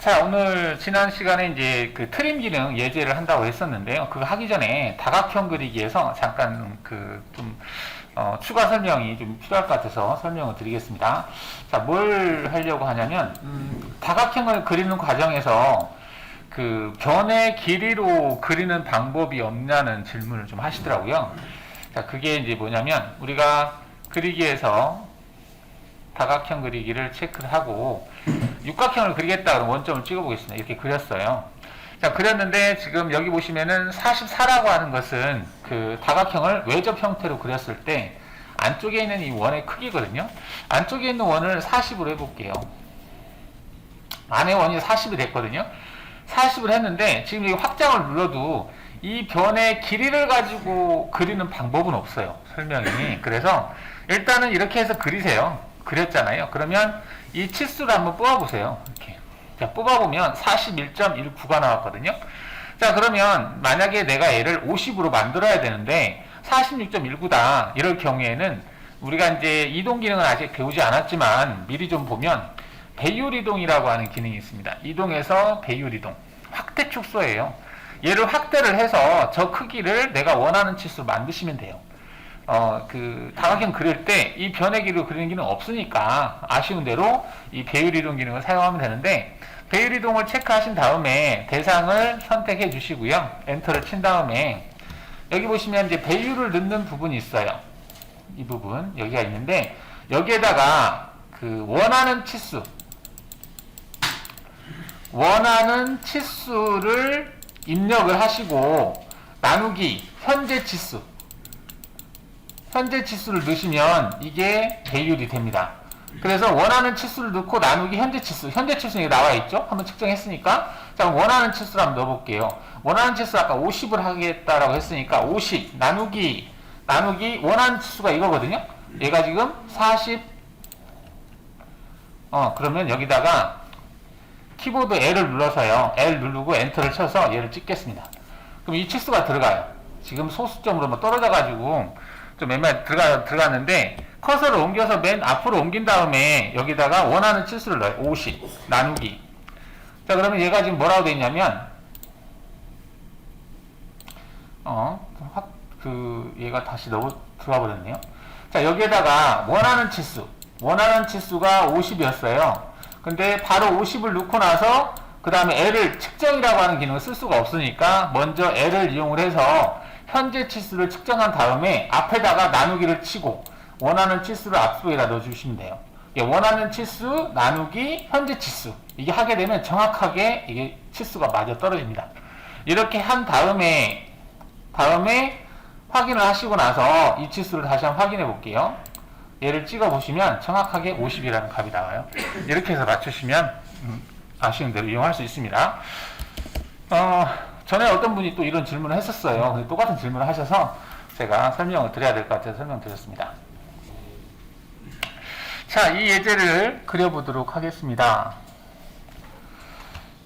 자, 오늘 지난 시간에 이제 그 트림 기능 예제를 한다고 했었는데요. 그거 하기 전에 다각형 그리기에서 잠깐 추가 설명이 좀 필요할 것 같아서 설명을 드리겠습니다. 자, 뭘 하려고 하냐면, 다각형을 그리는 과정에서 그 변의 길이로 그리는 방법이 없냐는 질문을 좀 하시더라고요. 자, 그게 이제 뭐냐면, 우리가 그리기에서 다각형 그리기를 체크를 하고 육각형을 그리겠다 그러면 원점을 찍어 보겠습니다. 이렇게 그렸어요. 자, 그렸는데 지금 여기 보시면은 44라고 하는 것은 그 다각형을 외접 형태로 그렸을 때 안쪽에 있는 이 원의 크기거든요. 안쪽에 있는 원을 40으로 해볼게요. 안의 원이 40이 됐거든요. 40을 했는데 지금 여기 확장을 눌러도 이 변의 길이를 가지고 그리는 방법은 없어요. 설명이. 그래서 일단은 이렇게 해서 그리세요. 그렸잖아요. 그러면 이 치수를 한번 뽑아보세요. 이렇게. 자, 뽑아보면 41.19가 나왔거든요. 자, 그러면 만약에 내가 얘를 50으로 만들어야 되는데 46.19다. 이럴 경우에는 우리가 이제 이동 기능은 아직 배우지 않았지만 미리 좀 보면 배율 이동이라고 하는 기능이 있습니다. 이동에서 배율 이동. 확대 축소예요. 얘를 확대를 해서 저 크기를 내가 원하는 치수로 만드시면 돼요. 그 다각형 그릴 때 이 변의 길이로 그리는 기능 없으니까 아쉬운 대로 이 배율 이동 기능을 사용하면 되는데, 배율 이동을 체크하신 다음에 대상을 선택해 주시고요. 엔터를 친 다음에 여기 보시면 이제 배율을 넣는 부분이 있어요. 이 부분 여기가 있는데 여기에다가 그 원하는 치수를 입력을 하시고 나누기 현재 치수를 넣으시면 이게 배율이 됩니다. 그래서 원하는 치수를 넣고 나누기 현재 치수는 여기 나와 있죠? 한번 측정했으니까. 자, 그럼 원하는 치수를 한번 넣어볼게요. 원하는 치수 아까 50을 하겠다라고 했으니까 50 나누기 원하는 치수가 이거거든요? 얘가 지금 40, 그러면 여기다가 키보드 L을 눌러서요. L 누르고 엔터를 쳐서 얘를 찍겠습니다. 그럼 이 치수가 들어가요. 지금 소수점으로 떨어져가지고 좀 맨날 들어갔는데 커서를 옮겨서 맨 앞으로 옮긴 다음에 여기다가 원하는 치수를 넣어요. 50 나누기. 자, 그러면 얘가 지금 뭐라고 되어 있냐면 얘가 다시 들어가 버렸네요. 자, 여기에다가 원하는 치수가 50이었어요. 근데 바로 50을 넣고 나서 그 다음에 L을 측정이라고 하는 기능을 쓸 수가 없으니까 먼저 L을 이용을 해서 현재 치수를 측정한 다음에 앞에다가 나누기를 치고 원하는 치수를 앞쪽에다 넣어주시면 돼요. 원하는 치수 나누기 현재 치수, 이게 하게 되면 정확하게 이게 치수가 맞아 떨어집니다. 이렇게 한 다음에 확인을 하시고 나서 이 치수를 다시 한번 확인해 볼게요. 얘를 찍어 보시면 정확하게 50이라는 값이 나와요. 이렇게 해서 맞추시면 아쉬운 대로 이용할 수 있습니다. 전에 어떤 분이 또 이런 질문을 했었어요. 똑같은 질문을 하셔서 제가 설명을 드려야 될 것 같아서 설명드렸습니다. 자, 이 예제를 그려보도록 하겠습니다.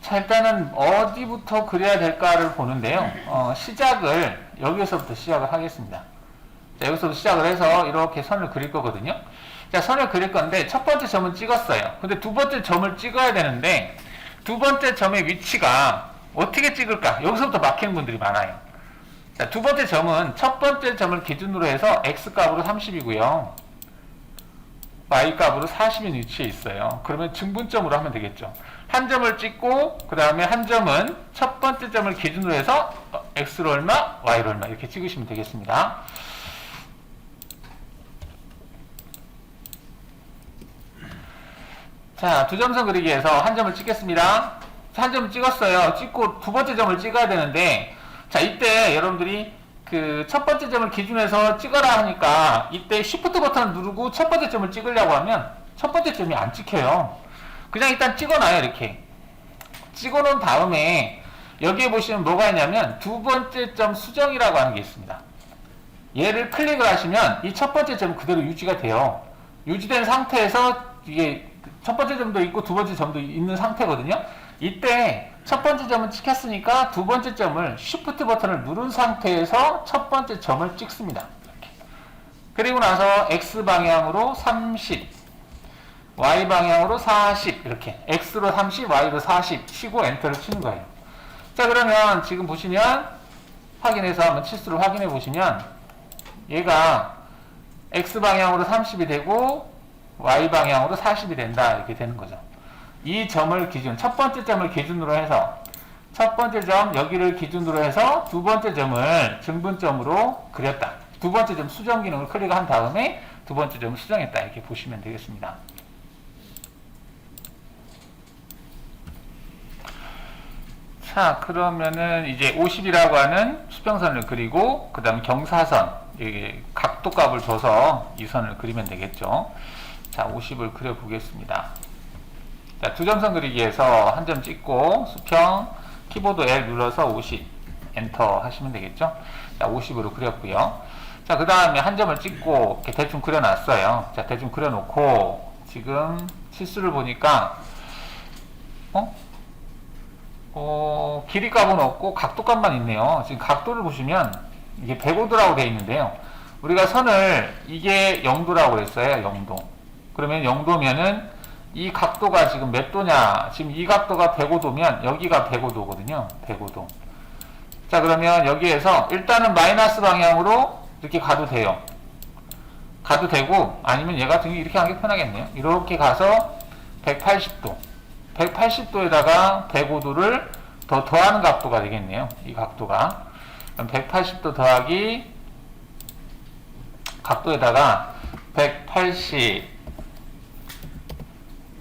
자, 일단은 어디부터 그려야 될까를 보는데요. 시작을 여기서부터 시작을 하겠습니다. 자, 여기서부터 시작을 해서 이렇게 선을 그릴 거거든요. 자, 선을 그릴 건데 첫 번째 점은 찍었어요. 근데 두 번째 점을 찍어야 되는데 두 번째 점의 위치가 어떻게 찍을까? 여기서부터 막히는 분들이 많아요. 자, 두 번째 점은 첫 번째 점을 기준으로 해서 X값으로 30이고요. Y값으로 40인 위치에 있어요. 그러면 증분점으로 하면 되겠죠. 한 점을 찍고 그 다음에 한 점은 첫 번째 점을 기준으로 해서 X로 얼마, Y로 얼마 이렇게 찍으시면 되겠습니다. 자, 두 점선 그리기에서 한 점을 찍겠습니다. 한 점을 찍었어요. 찍고 두 번째 점을 찍어야 되는데, 자, 이때 여러분들이 그 첫 번째 점을 기준해서 찍어라 하니까 이때 Shift 버튼을 누르고 첫 번째 점을 찍으려고 하면 첫 번째 점이 안 찍혀요. 그냥 일단 찍어놔요. 이렇게 찍어 놓은 다음에 여기에 보시면 뭐가 있냐면 두 번째 점 수정이라고 하는 게 있습니다. 얘를 클릭을 하시면 이 첫 번째 점은 그대로 유지가 돼요. 유지된 상태에서 이게 첫 번째 점도 있고 두 번째 점도 있는 상태거든요. 이때 첫 번째 점은 찍혔으니까 두 번째 점을 Shift 버튼을 누른 상태에서 첫 번째 점을 찍습니다. 이렇게. 그리고 나서 X 방향으로 30, y 방향으로 40 이렇게 x로 30, y로 40 치고 엔터를 치는 거예요. 자, 그러면 지금 보시면 확인해서 한번 치수를 확인해 보시면 얘가 x 방향으로 30이 되고 y 방향으로 40이 된다 이렇게 되는 거죠. 이 점을 기준, 첫 번째 점을 기준으로 해서 첫 번째 점 여기를 기준으로 해서 두 번째 점을 증분점으로 그렸다. 두 번째 점 수정 기능을 클릭한 다음에 두 번째 점을 수정했다 이렇게 보시면 되겠습니다. 자, 그러면은 이제 50이라고 하는 수평선을 그리고 그 다음 경사선, 여기 각도값을 줘서 이 선을 그리면 되겠죠. 자, 50을 그려보겠습니다. 자, 두 점선 그리기에서 한 점 찍고 수평, 키보드 L 눌러서 50, 엔터 하시면 되겠죠. 자, 50으로 그렸고요. 자, 그 다음에 한 점을 찍고 이렇게 대충 그려놨어요. 자, 대충 그려놓고 지금 치수를 보니까 길이 값은 없고 각도 값만 있네요. 지금 각도를 보시면 이게 105도라고 되어 있는데요. 우리가 선을 이게 0도라고 했어요. 0도. 그러면 0도면은 이 각도가 지금 몇 도냐? 지금 이 각도가 105도면 여기가 105도거든요. 105도. 자, 그러면 여기에서 일단은 마이너스 방향으로 이렇게 가도 돼요. 가도 되고 아니면 얘 같은 경우 이렇게 하는 게 편하겠네요. 이렇게 가서 180도. 180도에다가 105도를 더하는 각도가 되겠네요. 이 각도가. 그럼 180도 더하기 각도에다가 180,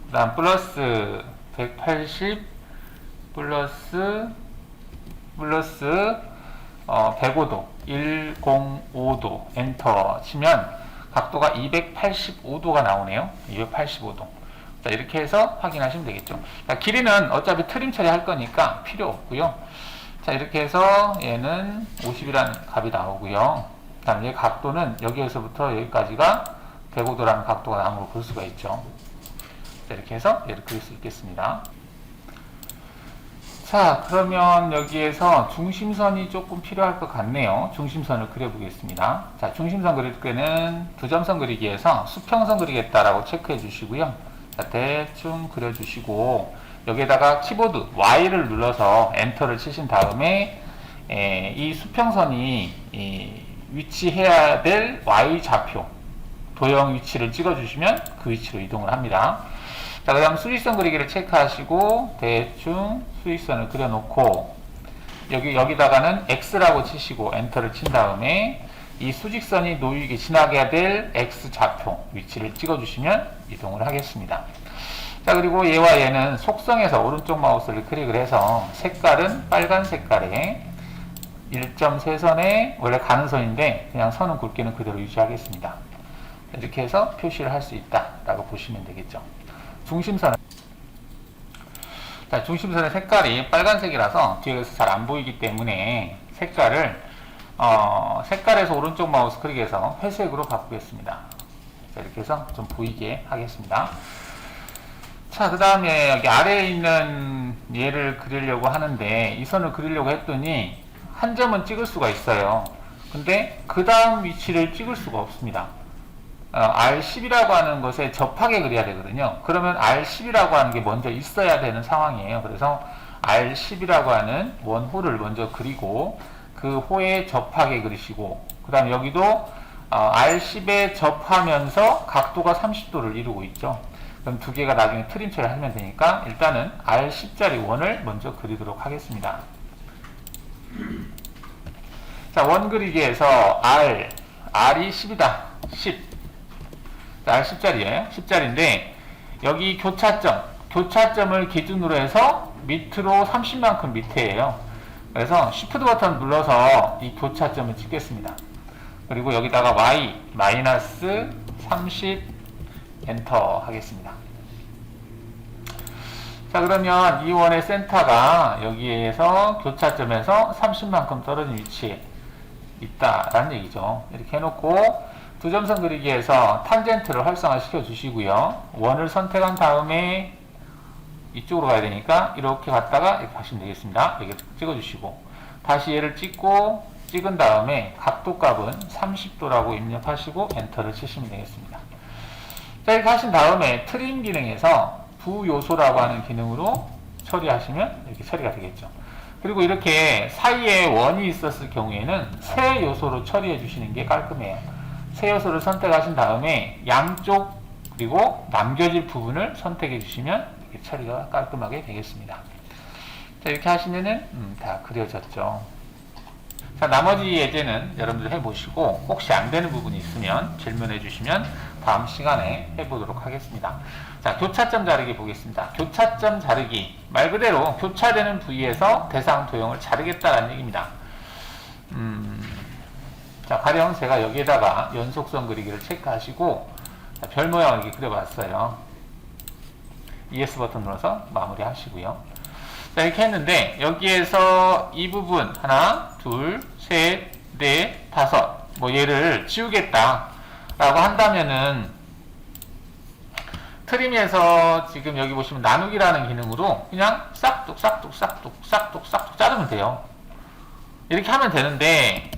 그 다음 플러스 180 플러스 105도, 105도 엔터 치면 각도가 285도가 나오네요. 285도. 자, 이렇게 해서 확인하시면 되겠죠. 자, 길이는 어차피 트림 처리할 거니까 필요 없고요. 자, 이렇게 해서 얘는 50이라는 값이 나오고요. 그 다음에 얘 각도는 여기에서부터 여기까지가 105도라는 각도가 나온 걸 볼 수가 있죠. 자, 이렇게 해서 얘를 그릴 수 있겠습니다. 자, 그러면 여기에서 중심선이 조금 필요할 것 같네요. 중심선을 그려보겠습니다. 자, 중심선 그릴 때는 두 점선 그리기에서 수평선 그리겠다라고 체크해 주시고요. 자, 대충 그려주시고 여기에다가 키보드 Y를 눌러서 엔터를 치신 다음에 이 수평선이 위치해야 될 Y 좌표 도형 위치를 찍어주시면 그 위치로 이동을 합니다. 자, 그 다음 수직선 그리기를 체크하시고 대충 수직선을 그려놓고 여기다가는 X라고 치시고 엔터를 친 다음에 이 수직선이 놓이게 지나가야 될 X 좌표 위치를 찍어주시면 이동을 하겠습니다. 자, 그리고 얘와 얘는 속성에서 오른쪽 마우스를 클릭을 해서 색깔은 빨간 색깔에 1.3선에 원래 가는 선인데 그냥 선은 굵기는 그대로 유지하겠습니다. 이렇게 해서 표시를 할 수 있다라고 보시면 되겠죠. 중심선은 자, 중심선의 색깔이 빨간색이라서 뒤에서 잘 안 보이기 때문에 색깔에서 오른쪽 마우스 클릭해서 회색으로 바꾸겠습니다. 자, 이렇게 해서 좀 보이게 하겠습니다. 자, 그 다음에 여기 아래에 있는 얘를 그리려고 하는데 이 선을 그리려고 했더니 한 점은 찍을 수가 있어요. 근데 그 다음 위치를 찍을 수가 없습니다. R10이라고 하는 것에 접하게 그려야 되거든요. 그러면 R10이라고 하는 게 먼저 있어야 되는 상황이에요. 그래서 R10이라고 하는 원호를 먼저 그리고 그 호에 접하게 그리시고 그 다음 여기도 R10에 접하면서 각도가 30도를 이루고 있죠. 그럼 두 개가 나중에 트림 처리를 하면 되니까 일단은 R10짜리 원을 먼저 그리도록 하겠습니다. 자, 원 그리기에서 R이 10이다. 10. 자, R10짜리예요. 10짜리인데 여기 교차점을 기준으로 해서 밑으로 30만큼 밑에예요. 그래서 Shift 버튼 눌러서 이 교차점을 찍겠습니다. 그리고 여기다가 Y 마이너스 30 엔터 하겠습니다. 자, 그러면 이 원의 센터가 여기에서 교차점에서 30만큼 떨어진 위치에 있다라는 얘기죠. 이렇게 해놓고 두 점선 그리기에서 탄젠트를 활성화시켜 주시고요. 원을 선택한 다음에 이쪽으로 가야 되니까 이렇게 갔다가 이렇게 가시면 되겠습니다. 이렇게 찍어주시고 다시 얘를 찍은 다음에 각도 값은 30도라고 입력하시고 엔터를 치시면 되겠습니다. 자, 이렇게 하신 다음에 트림 기능에서 부요소라고 하는 기능으로 처리하시면 이렇게 처리가 되겠죠. 그리고 이렇게 사이에 원이 있었을 경우에는 세 요소로 처리해 주시는 게 깔끔해요. 세 요소를 선택하신 다음에 양쪽 그리고 남겨질 부분을 선택해 주시면 이렇게 처리가 깔끔하게 되겠습니다. 자, 이렇게 하시면은 다 그려졌죠. 자, 나머지 예제는 여러분들 해보시고 혹시 안 되는 부분이 있으면 질문해 주시면 다음 시간에 해보도록 하겠습니다. 자, 교차점 자르기 보겠습니다. 교차점 자르기, 말 그대로 교차되는 부위에서 대상 도형을 자르겠다라는 얘기입니다. 자, 가령 제가 여기에다가 연속선 그리기를 체크하시고 자, 별 모양을 이렇게 그려봤어요. ES 버튼 눌러서 마무리 하시고요. 자, 이렇게 했는데 여기에서 이 부분 하나, 둘, 셋, 넷, 다섯 뭐 얘를 지우겠다 라고 한다면은 트림에서 지금 여기 보시면 나누기라는 기능으로 그냥 싹둑 싹둑 싹둑 싹둑 싹둑 자르면 돼요. 이렇게 하면 되는데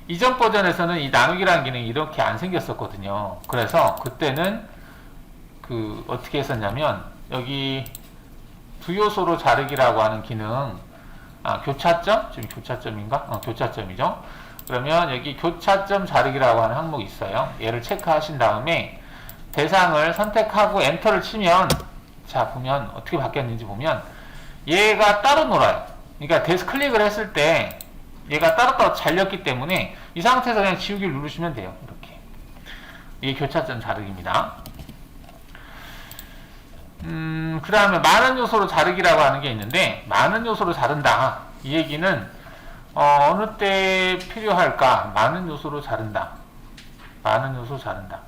이전 버전에서는 이 나누기라는 기능이 이렇게 안 생겼었거든요. 그래서 그때는 그 어떻게 했었냐면 여기 두 요소로 자르기라고 하는 기능, 교차점? 지금 교차점인가? 교차점이죠. 그러면 여기 교차점 자르기라고 하는 항목이 있어요. 얘를 체크하신 다음에 대상을 선택하고 엔터를 치면 자, 보면 어떻게 바뀌었는지 보면 얘가 따로 놀아요. 그러니까 데스크 클릭을 했을 때 얘가 따로따로 잘렸기 때문에 이 상태에서 그냥 지우기를 누르시면 돼요. 이렇게. 이게 교차점 자르기입니다. 그 다음에 많은 요소로 자르기라고 하는 게 있는데 많은 요소로 자른다. 이 얘기는 어느 때 필요할까? 많은 요소로 자른다. 많은 요소 자른다.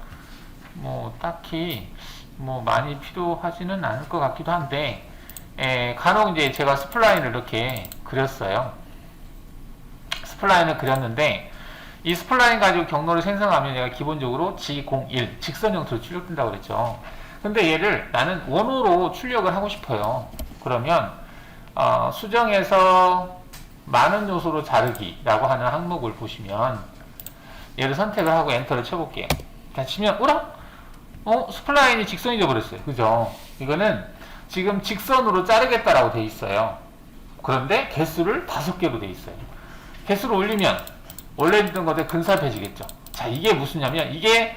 뭐 딱히 뭐 많이 필요하지는 않을 것 같기도 한데 간혹 이제 제가 스플라인을 이렇게 그렸어요. 스플라인을 그렸는데 이 스플라인 가지고 경로를 생성하면 얘가 기본적으로 G01 직선 형태로 출력된다고 그랬죠. 근데 얘를 나는 원호로 출력을 하고 싶어요. 그러면 수정에서 많은 요소로 자르기라고 하는 항목을 보시면 얘를 선택을 하고 엔터를 쳐볼게요. 자, 치면 스플라인이 직선이 되어버렸어요. 그죠? 이거는 지금 직선으로 자르겠다라고 돼 있어요. 그런데 개수를 5개로 돼 있어요. 개수를 올리면 원래 있던 것에 근사해지겠죠. 자, 이게 무슨냐면 이게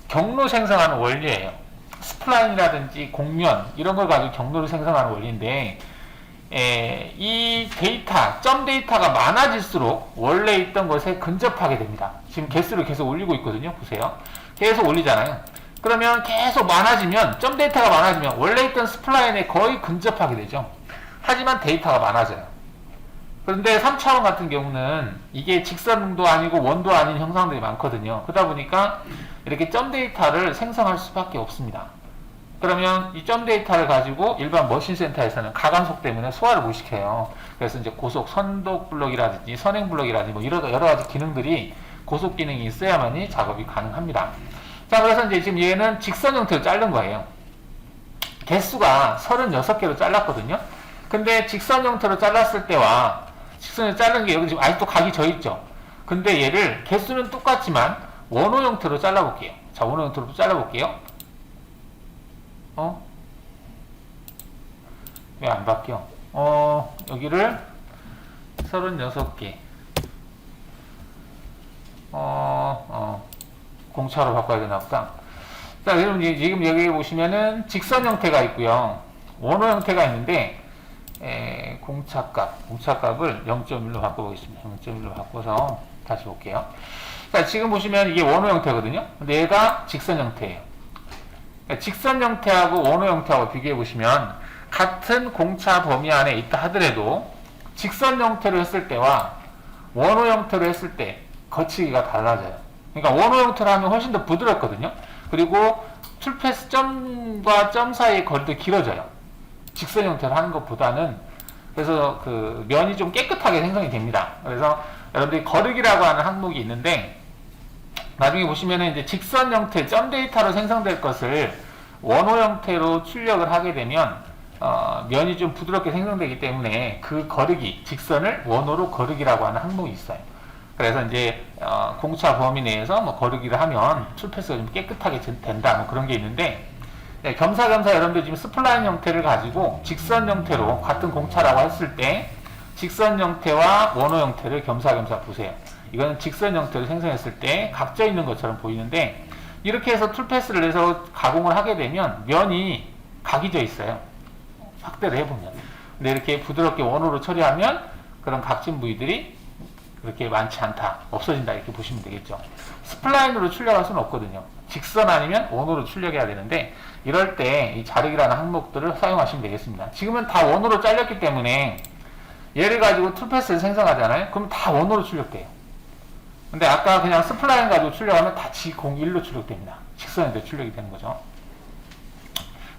경로 생성하는 원리예요. 스플라인이라든지 공면 이런 걸 가지고 경로를 생성하는 원리인데 이 데이터, 점 데이터가 많아질수록 원래 있던 것에 근접하게 됩니다. 지금 개수를 계속 올리고 있거든요. 보세요. 계속 올리잖아요. 그러면 계속 많아지면, 점 데이터가 많아지면 원래 있던 스플라인에 거의 근접하게 되죠. 하지만 데이터가 많아져요. 그런데 3차원 같은 경우는 이게 직선도 아니고 원도 아닌 형상들이 많거든요. 그러다 보니까 이렇게 점 데이터를 생성할 수밖에 없습니다. 그러면 이 점 데이터를 가지고 일반 머신 센터에서는 가간속 때문에 소화를 못 시켜요. 그래서 이제 고속 선독 블록이라든지 선행 블록이라든지 뭐 여러 가지 기능들이 고속 기능이 있어야만이 작업이 가능합니다. 자, 그래서 이제 지금 얘는 직선 형태로 자른 거예요. 개수가 36개로 잘랐거든요. 근데 직선 형태로 잘랐을 때와 직선을 자른 게 여기 지금 아직도 각이 져 있죠. 근데 얘를 개수는 똑같지만 원호 형태로 잘라볼게요. 자, 원호 형태로 또 잘라볼게요. 왜 안 바뀌어? 여기를 36개. 공차로 바꿔야 되나 보다. 자, 그럼 지금 여기 보시면은 직선 형태가 있고요. 원호 형태가 있는데, 공차값을 0.1로 바꿔보겠습니다. 0.1로 바꿔서 다시 볼게요. 자, 지금 보시면 이게 원호 형태거든요. 근데 얘가 직선 형태예요. 직선 형태하고 원호 형태하고 비교해 보시면 같은 공차 범위 안에 있다 하더라도 직선 형태로 했을 때와 원호 형태로 했을 때 거치기가 달라져요. 그러니까 원호 형태로 하면 훨씬 더 부드럽거든요. 그리고 툴패스 점과 점 사이의 거리도 길어져요. 직선 형태로 하는 것보다는. 그래서 그 면이 좀 깨끗하게 생성이 됩니다. 그래서 여러분들이 거르기라고 하는 항목이 있는데 나중에 보시면은 이제 직선 형태, 점 데이터로 생성될 것을 원호 형태로 출력을 하게 되면 면이 좀 부드럽게 생성되기 때문에 그 거르기, 직선을 원호로 거르기라고 하는 항목이 있어요. 그래서 이제 공차 범위 내에서 뭐 거르기를 하면 출패스가 좀 깨끗하게 된다 뭐 그런 게 있는데, 네, 겸사겸사 여러분들 지금 스플라인 형태를 가지고 직선 형태로 같은 공차라고 했을 때 직선 형태와 원호 형태를 겸사겸사 보세요. 이거는 직선 형태로 생성했을 때 각져 있는 것처럼 보이는데, 이렇게 해서 툴패스를 내서 가공을 하게 되면 면이 각이 져 있어요. 확대를 해보면. 근데 이렇게 부드럽게 원호로 처리하면 그런 각진 부위들이 그렇게 많지 않다, 없어진다, 이렇게 보시면 되겠죠. 스플라인으로 출력할 수는 없거든요. 직선 아니면 원호로 출력해야 되는데, 이럴 때 이 자르기라는 항목들을 사용하시면 되겠습니다. 지금은 다 원호로 잘렸기 때문에 얘를 가지고 툴패스를 생성하잖아요. 그럼 다 원호로 출력돼요. 근데 아까 그냥 스플라인 가지고 출력하면 다 G01로 출력됩니다. 직선에도 출력이 되는 거죠.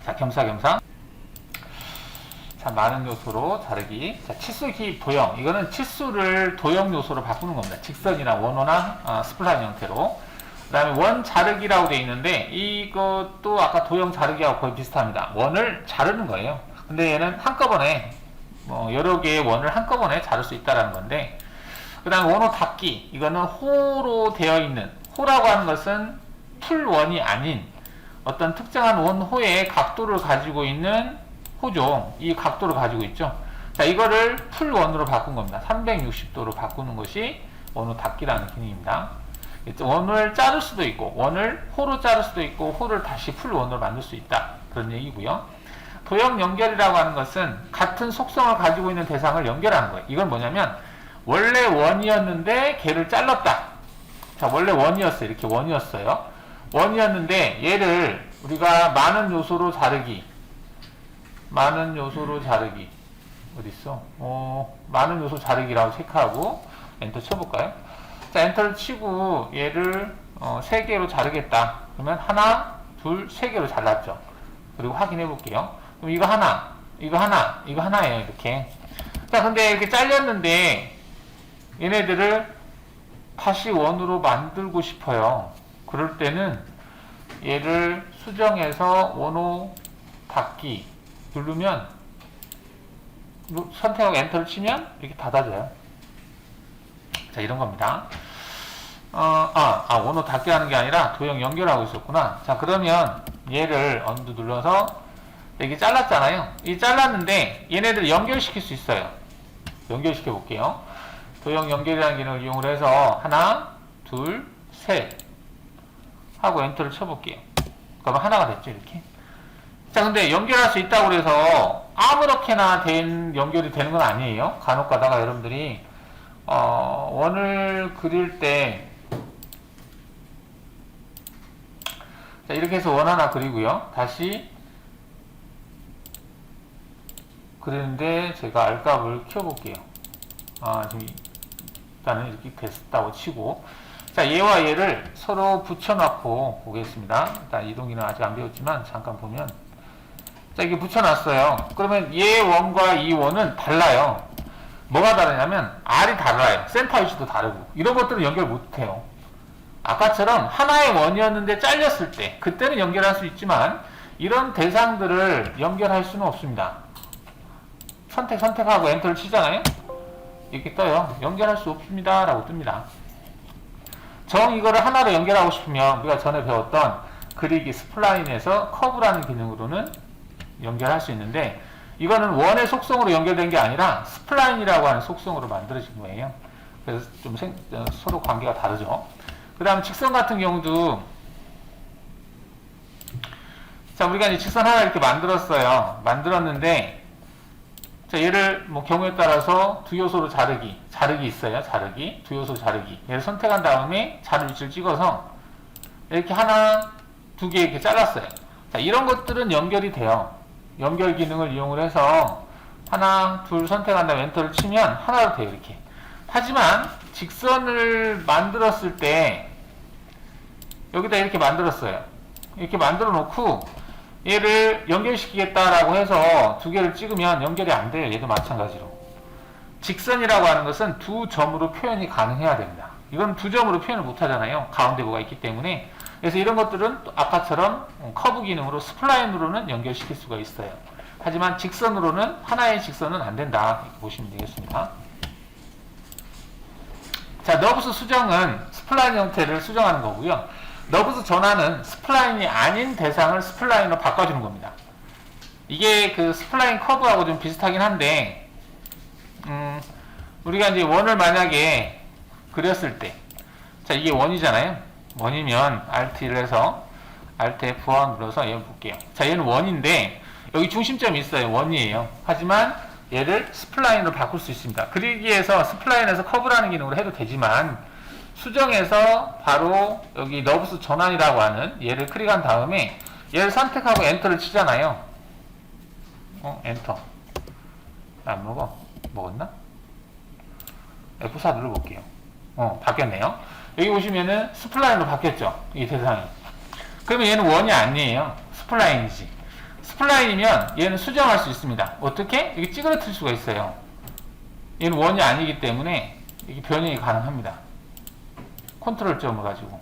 자, 겸사겸사. 자, 많은 요소로 자르기. 자, 치수 기입 도형. 이거는 치수를 도형 요소로 바꾸는 겁니다. 직선이나 원호나 스플라인 형태로. 그 다음에 원 자르기라고 되어 있는데, 이것도 아까 도형 자르기하고 거의 비슷합니다. 원을 자르는 거예요. 근데 얘는 한꺼번에 여러 개의 원을 한꺼번에 자를 수 있다는 건데, 그 다음 원호 닫기. 이거는 호로 되어 있는, 호라고 하는 것은 풀원이 아닌 어떤 특정한 원호의 각도를 가지고 있는 호죠. 이 각도를 가지고 있죠. 자, 이거를 풀원으로 바꾼 겁니다. 360도로 바꾸는 것이 원호 닫기라는 기능입니다. 원을 자를 수도 있고, 원을 호로 자를 수도 있고, 호를 다시 풀원으로 만들 수 있다, 그런 얘기고요. 도형 연결이라고 하는 것은 같은 속성을 가지고 있는 대상을 연결하는 거예요. 이건 뭐냐면 원래 원이었는데 걔를 잘랐다. 자, 원래 원이었어요. 이렇게 원이었어요. 원이었는데 얘를 우리가 많은 요소로 자르기. 많은 요소로 자르기. 어딨어? 많은 요소 자르기라고 체크하고 엔터 쳐볼까요? 자, 엔터를 치고 얘를 3개로 자르겠다. 그러면 하나, 둘, 3개로 잘랐죠. 그리고 확인해 볼게요. 그럼 이거 하나, 이거 하나, 이거 하나예요. 이렇게. 자, 근데 이렇게 잘렸는데 얘네들을 다시 원으로 만들고 싶어요. 그럴 때는 얘를 수정해서 원호 닫기 누르면, 선택하고 엔터를 치면 이렇게 닫아져요. 자, 이런 겁니다. 원호 닫기 하는 게 아니라 도형 연결하고 있었구나. 자, 그러면 얘를 언두 눌러서 이렇게 잘랐잖아요. 이 잘랐는데 얘네들 연결시킬 수 있어요. 연결시켜 볼게요. 도형 연결이라는 기능을 이용을 해서 하나, 둘, 셋 하고 엔터를 쳐볼게요. 그러면 하나가 됐죠, 이렇게. 자, 근데 연결할 수 있다고 해서 아무렇게나 연결이 되는 건 아니에요. 간혹 가다가 여러분들이 원을 그릴 때, 자, 이렇게 해서 원 하나 그리고요. 다시 그리는데 제가 R값을 키워볼게요. 지금 일단은 이렇게 됐다고 치고, 자, 얘와 얘를 서로 붙여놓고 보겠습니다. 일단 이동기는 아직 안 배웠지만 잠깐 보면, 자, 이게 붙여놨어요. 그러면 얘 원과 이 원은 달라요. 뭐가 다르냐면 R이 달라요. 센터 위치도 다르고. 이런 것들은 연결 못해요. 아까처럼 하나의 원이었는데 잘렸을 때 그때는 연결할 수 있지만 이런 대상들을 연결할 수는 없습니다. 선택하고 엔터를 치잖아요. 이렇게 떠요. 연결할 수 없습니다 라고 뜹니다. 이거를 하나로 연결하고 싶으면 우리가 전에 배웠던 그리기 스플라인에서 커브라는 기능으로는 연결할 수 있는데, 이거는 원의 속성으로 연결된 게 아니라 스플라인이라고 하는 속성으로 만들어진 거예요. 그래서 좀 서로 관계가 다르죠. 그 다음에 직선 같은 경우도, 자, 우리가 이제 직선 하나 이렇게 만들었어요. 만들었는데, 자, 얘를 경우에 따라서 두 요소로 자르기 있어요. 자르기, 두 요소 자르기. 얘를 선택한 다음에 자를 위치를 찍어서 이렇게 하나, 두 개 이렇게 잘랐어요. 자, 이런 것들은 연결이 돼요. 연결 기능을 이용을 해서 하나, 둘 선택한 다음에 엔터를 치면 하나로 돼요, 이렇게. 하지만 직선을 만들었을 때 여기다 이렇게 만들었어요. 이렇게 만들어 놓고 얘를 연결시키겠다라고 해서 두 개를 찍으면 연결이 안 돼요. 얘도 마찬가지로. 직선이라고 하는 것은 두 점으로 표현이 가능해야 됩니다. 이건 두 점으로 표현을 못 하잖아요. 가운데 뭐가 있기 때문에. 그래서 이런 것들은 아까처럼 커브 기능으로 스플라인으로는 연결시킬 수가 있어요. 하지만 직선으로는, 하나의 직선은 안 된다, 이렇게 보시면 되겠습니다. 자, 너브스 수정은 스플라인 형태를 수정하는 거고요. 너브스 전환은 스플라인이 아닌 대상을 스플라인으로 바꿔주는 겁니다. 이게 그 스플라인 커브하고 좀 비슷하긴 한데, 우리가 이제 원을 만약에 그렸을 때, 자, 이게 원이잖아요. 원이면 Alt1을 해서 Alt F1 눌러서 얘를 볼게요. 자, 얘는 원인데, 여기 중심점이 있어요. 원이에요. 하지만 얘를 스플라인으로 바꿀 수 있습니다. 그리기에서 스플라인에서 커브라는 기능으로 해도 되지만, 수정해서 바로 여기 너브스 전환이라고 하는 얘를 클릭한 다음에 얘를 선택하고 엔터를 치잖아요. 엔터. 안 먹어. 먹었나? F4 눌러볼게요. 바뀌었네요. 여기 보시면은 스플라인으로 바뀌었죠. 이 대상이. 그러면 얘는 원이 아니에요. 스플라인이지. 스플라인이면 얘는 수정할 수 있습니다. 어떻게? 이게 찌그러뜨릴 수가 있어요. 얘는 원이 아니기 때문에 이게 변형이 가능합니다. 컨트롤 점을 가지고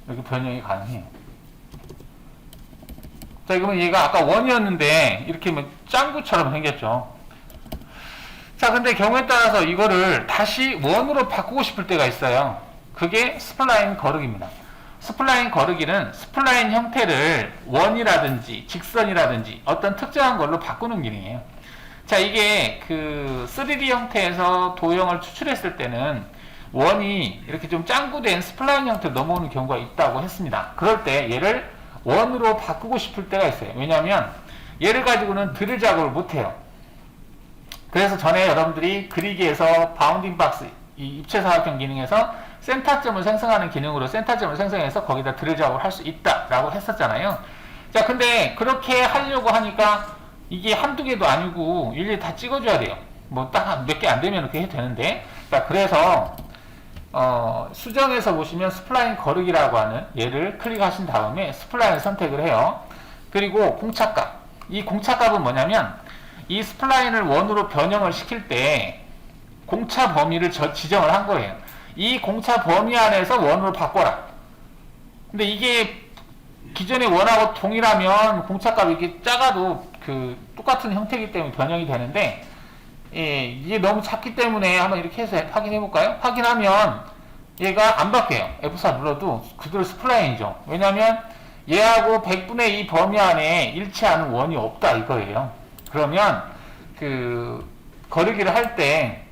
이렇게 변형이 가능해요. 자, 그러면 얘가 아까 원이었는데 이렇게 뭐 짱구처럼 생겼죠. 자, 근데 경우에 따라서 이거를 다시 원으로 바꾸고 싶을 때가 있어요. 그게 스플라인 거르기입니다. 스플라인 거르기는 스플라인 형태를 원이라든지 직선이라든지 어떤 특정한 걸로 바꾸는 기능이에요. 자, 이게 그 3D 형태에서 도형을 추출했을 때는 원이 이렇게 좀 짱구된 스플라인 형태로 넘어오는 경우가 있다고 했습니다. 그럴 때 얘를 원으로 바꾸고 싶을 때가 있어요. 왜냐하면 얘를 가지고는 드릴 작업을 못해요. 그래서 전에 여러분들이 그리기에서 바운딩 박스, 이 입체사각형 기능에서 센터점을 생성하는 기능으로 센터점을 생성해서 거기다 드릴 작업을 할 수 있다라고 했었잖아요. 자, 근데 그렇게 하려고 하니까 이게 한두 개도 아니고 일일이 다 찍어줘야 돼요. 뭐 딱 몇 개 안 되면 그렇게 해도 되는데. 자, 그래서 수정에서 보시면 스플라인 거르기라고 하는 얘를 클릭하신 다음에 스플라인을 선택을 해요. 그리고 공차값. 이 공차값은 뭐냐면 이 스플라인을 원으로 변형을 시킬 때 공차 범위를 지정을 한 거예요. 이 공차 범위 안에서 원으로 바꿔라. 근데 이게 기존의 원하고 동일하면 공차값이 이렇게 작아도 그 똑같은 형태이기 때문에 변형이 되는데, 예, 이게 너무 작기 때문에 한번 이렇게 해서 확인해 볼까요? 확인하면 얘가 안 바뀌어요. F4 눌러도 그대로 스플라인이죠. 왜냐면 얘하고 100분의 2 범위 안에 일치하는 원이 없다 이거예요. 그러면 그 거르기를 할 때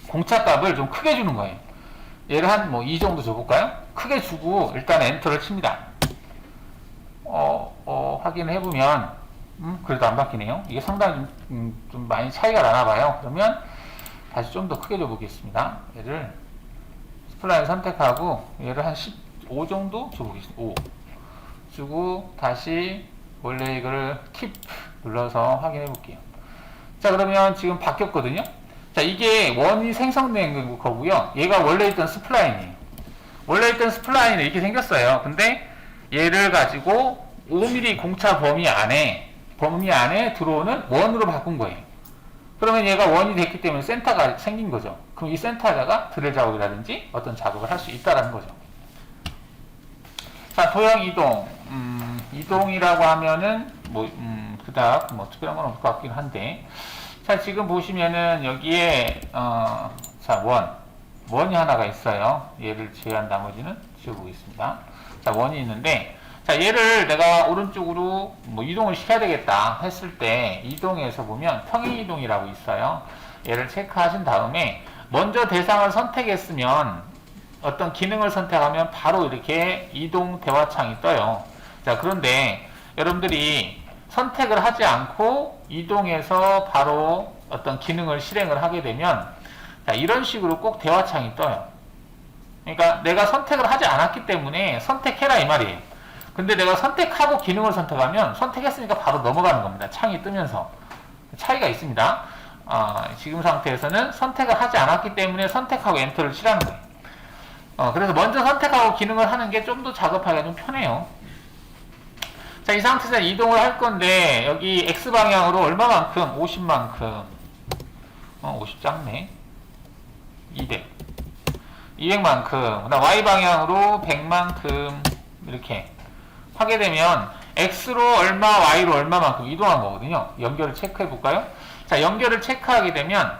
공차값을 좀 크게 주는 거예요. 얘를 한 뭐 2 정도 줘볼까요? 크게 주고 일단 엔터를 칩니다. 확인을 해보면 그래도 안 바뀌네요. 이게 상당히 좀 많이 차이가 나나봐요. 그러면 다시 좀 더 크게 줘보겠습니다. 얘를 스플라인 선택하고 얘를 한 15 정도 줘보겠습니다. 5 주고 다시 원래 이거를 킵 눌러서 확인해 볼게요. 자, 그러면 지금 바뀌었거든요. 자, 이게 원이 생성된 거고요. 얘가 원래 있던 스플라인이에요. 원래 있던 스플라인은 이렇게 생겼어요. 근데 얘를 가지고 5mm 공차 범위 안에 들어오는 원으로 바꾼 거예요. 그러면 얘가 원이 됐기 때문에 센터가 생긴 거죠. 그럼 이 센터에다가 드릴 작업이라든지 어떤 작업을 할 수 있다라는 거죠. 자, 도형 이동. 이동이라고 하면은 그닥 특별한 건 없을 것 같긴 한데, 자, 지금 보시면은 여기에 자, 원이 하나가 있어요. 얘를 제외한 나머지는 지워보겠습니다. 자, 원이 있는데, 자, 얘를 내가 오른쪽으로 이동을 시켜야 되겠다 했을 때 이동에서 보면 평행 이동이라고 있어요. 얘를 체크하신 다음에 먼저 대상을 선택했으면 어떤 기능을 선택하면 바로 이렇게 이동 대화창이 떠요. 자, 그런데 여러분들이 선택을 하지 않고 이동해서 바로 어떤 기능을 실행을 하게 되면, 자, 이런 식으로 꼭 대화창이 떠요. 그러니까 내가 선택을 하지 않았기 때문에 선택해라 이 말이에요. 근데 내가 선택하고 기능을 선택하면 선택했으니까 바로 넘어가는 겁니다. 창이 뜨면서. 차이가 있습니다. 지금 상태에서는 선택을 하지 않았기 때문에 선택하고 엔터를 치라는 거예요. 그래서 먼저 선택하고 기능을 하는 게 좀 더 작업하기가 좀 편해요. 자, 이 상태에서 이동을 할 건데 여기 X방향으로 얼마만큼? 50만큼. 50 작네. 200. 200만큼. 그다음 Y방향으로 100만큼. 이렇게 하게 되면 X로 얼마, Y로 얼마만큼 이동한 거거든요. 연결을 체크해 볼까요? 자, 연결을 체크하게 되면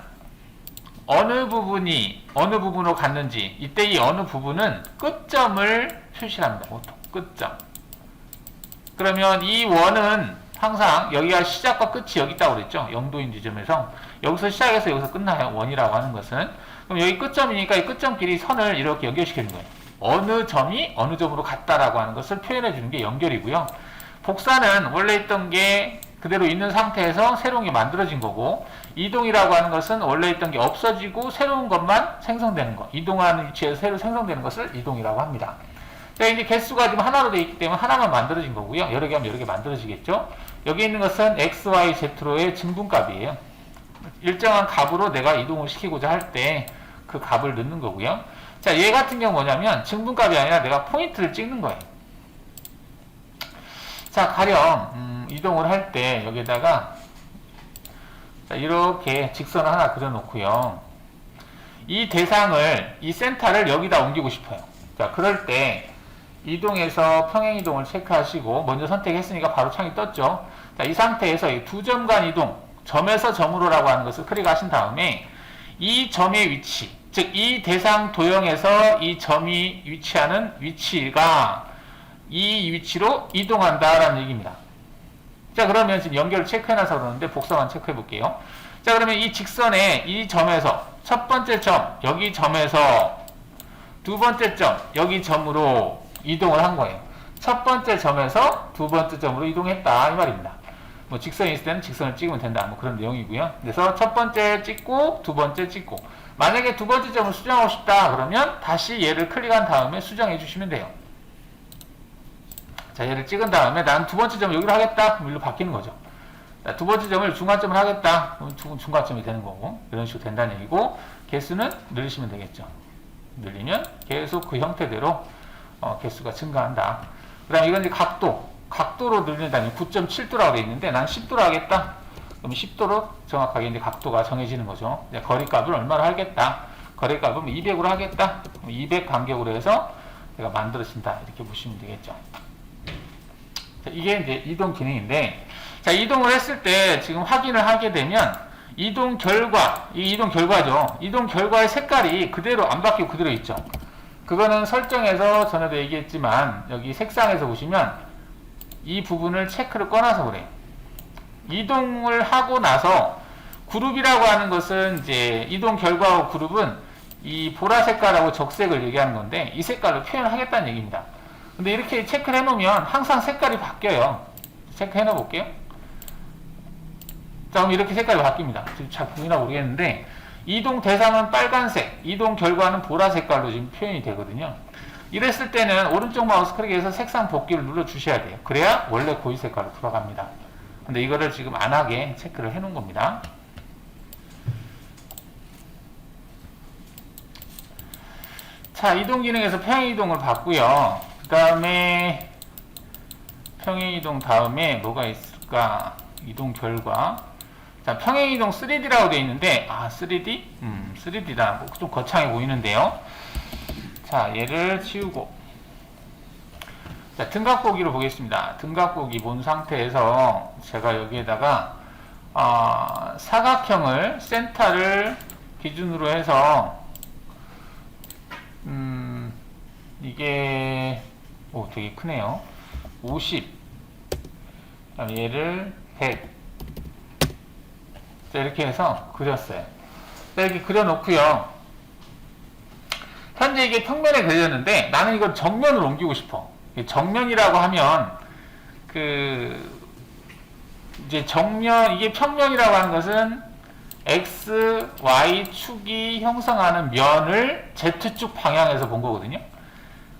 어느 부분이 어느 부분으로 갔는지, 이때 이 어느 부분은 끝점을 표시합니다. 보통 끝점. 그러면 이 원은 항상 여기가 시작과 끝이 여기 있다고 그랬죠. 0도인 지점에서 여기서 시작해서 여기서 끝나요. 원이라고 하는 것은. 그럼 여기 끝점이니까 이 끝점끼리 선을 이렇게 연결시키는 거예요. 어느 점이 어느 점으로 갔다라고 하는 것을 표현해 주는 게 연결이고요. 복사는 원래 있던 게 그대로 있는 상태에서 새로운 게 만들어진 거고, 이동이라고 하는 것은 원래 있던 게 없어지고 새로운 것만 생성되는 거, 이동하는 위치에서 새로 생성되는 것을 이동이라고 합니다. 자, 이제 개수가 지금 하나로 되어 있기 때문에 하나만 만들어진 거고요. 여러 개 하면 여러 개 만들어지겠죠. 여기 있는 것은 x, y, z로의 증분값이에요. 일정한 값으로 내가 이동을 시키고자 할 때 그 값을 넣는 거고요. 자, 얘 같은 경우 뭐냐면 증분값이 아니라 내가 포인트를 찍는 거예요. 자, 가령 이동을 할 때 여기다가 자, 이렇게 직선을 하나 그려놓고요. 이 대상을, 이 센터를 여기다 옮기고 싶어요. 자, 그럴 때 이동해서 평행이동을 체크하시고, 먼저 선택했으니까 바로 창이 떴죠. 자, 이 상태에서 이 두 점 간 이동, 점에서 점으로라고 하는 것을 클릭하신 다음에 이 점의 위치, 즉 이 대상 도형에서 이 점이 위치하는 위치가 이 위치로 이동한다라는 얘기입니다. 자, 그러면 지금 연결을 체크해놔서 그러는데 복사만 체크해 볼게요. 자, 그러면 이 직선의 이 점에서 첫 번째 점, 여기 점에서 두 번째 점, 여기 점으로 이동을 한 거예요. 첫 번째 점에서 두 번째 점으로 이동했다 이 말입니다. 뭐 직선이 있을 때는 직선을 찍으면 된다, 뭐 그런 내용이고요. 그래서 첫 번째 찍고 두 번째 찍고, 만약에 두 번째 점을 수정하고 싶다 그러면 다시 얘를 클릭한 다음에 수정해 주시면 돼요. 자, 얘를 찍은 다음에 난 두 번째 점을 여기로 하겠다, 그럼 일로 바뀌는 거죠. 자, 두 번째 점을 중간점을 하겠다, 그럼 중간점이 되는 거고, 이런 식으로 된다는 얘기고, 개수는 늘리시면 되겠죠. 늘리면 계속 그 형태대로 개수가 증가한다. 그 다음에 이건 이제 각도로 늘린다니 9.7도라고 되어 있는데 난 10도로 하겠다. 그럼 10도로 정확하게 이제 각도가 정해지는 거죠. 이제 거리값을 얼마로 하겠다. 거리값은 200으로 하겠다. 200 간격으로 해서 제가 만들어진다. 이렇게 보시면 되겠죠. 자, 이게 이제 이동 기능인데, 자, 이동을 했을 때 지금 확인을 하게 되면 이동 결과, 이 이동 결과죠. 이동 결과의 색깔이 그대로 안 바뀌고 그대로 있죠. 그거는 설정에서 전에도 얘기했지만 여기 색상에서 보시면 이 부분을 체크를 꺼놔서 그래요. 이동을 하고 나서 그룹이라고 하는 것은 이제 이동 결과와 그룹은 이 보라 색깔하고 적색을 얘기하는 건데 이 색깔로 표현을 하겠다는 얘기입니다. 근데 이렇게 체크를 해놓으면 항상 색깔이 바뀌어요. 체크해 놓을게요. 자, 그럼 이렇게 색깔이 바뀝니다. 지금 잘 보이나 모르겠는데 이동 대상은 빨간색, 이동 결과는 보라 색깔로 지금 표현이 되거든요. 이랬을 때는 오른쪽 마우스 클릭해서 색상 복귀를 눌러 주셔야 돼요. 그래야 원래 고유 색깔로 돌아갑니다. 근데 이거를 지금 안 하게 체크를 해 놓은 겁니다. 자, 이동 기능에서 평행이동을 봤고요. 그 다음에 평행이동 다음에 뭐가 있을까? 이동 결과. 자, 평행이동 3D라고 되어 있는데, 3D? 3D다. 좀 거창해 보이는데요. 자, 얘를 치우고. 자, 등각 보기로 보겠습니다. 등각 보기 본 상태에서 제가 여기에다가, 사각형을, 센터를 기준으로 해서, 이게, 되게 크네요. 50. 그다음에 얘를 100. 자, 이렇게 해서 그렸어요. 자, 이렇게 그려놓고요. 현재 이게 평면에 그려졌는데 나는 이걸 정면으로 옮기고 싶어. 정면이라고 하면 이제 정면, 이게 평면이라고 하는 것은 x, y 축이 형성하는 면을 z축 방향에서 본 거거든요.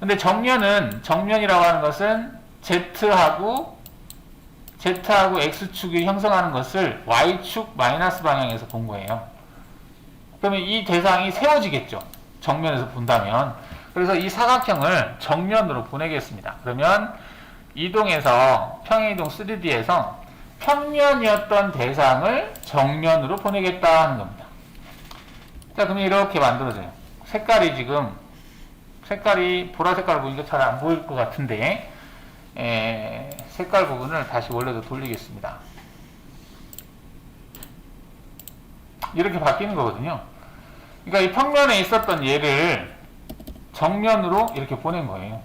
근데 정면이라고 하는 것은 z하고 x축이 형성하는 것을 y축 마이너스 방향에서 본 거예요. 그러면 이 대상이 세워지겠죠. 정면에서 본다면. 그래서 이 사각형을 정면으로 보내겠습니다. 그러면 이동해서 평행이동 3D에서 평면이었던 대상을 정면으로 보내겠다 하는 겁니다. 자, 그러면 이렇게 만들어져요. 색깔이 보라 색깔을 보니까 잘 안 보일 것 같은데, 색깔 부분을 다시 원래로 돌리겠습니다. 이렇게 바뀌는 거거든요. 그러니까 이 평면에 있었던 얘를 정면으로 이렇게 보낸 거예요.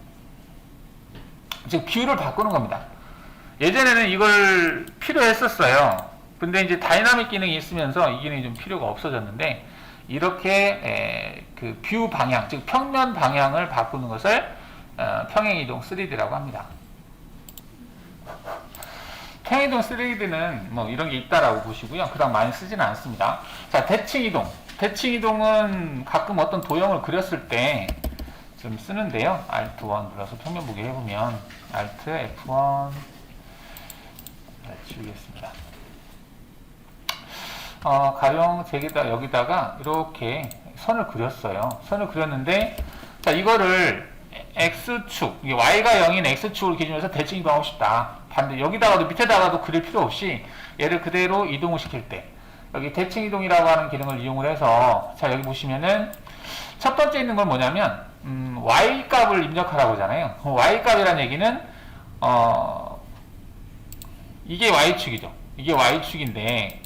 즉 비율을 바꾸는 겁니다. 예전에는 이걸 필요했었어요. 근데 이제 다이나믹 기능이 있으면서 이 기능이 좀 필요가 없어졌는데, 이렇게 그 뷰 방향, 즉 평면 방향을 바꾸는 것을 평행이동 3D라고 합니다. 평행이동 3D는 뭐 이런 게 있다라고 보시고요. 그다음 많이 쓰지는 않습니다. 자, 대칭이동. 대칭이동은 가끔 어떤 도형을 그렸을 때 좀 쓰는데요. Alt 1 눌러서 평면 보기 해보면 Alt F1 지우겠습니다. 가령 여기다가 이렇게 선을 그렸어요. 선을 그렸는데, 자, 이거를 X축, Y가 0인 X축을 기준으로 해서 대칭 이동하고 싶다. 반대, 여기다가도 밑에다가도 그릴 필요 없이 얘를 그대로 이동을 시킬 때, 여기 대칭 이동이라고 하는 기능을 이용을 해서, 자, 여기 보시면은 첫 번째 있는 건 뭐냐면, Y 값을 입력하라고 하잖아요. Y 값이라는 얘기는, 이게 Y축이죠. 이게 Y축인데,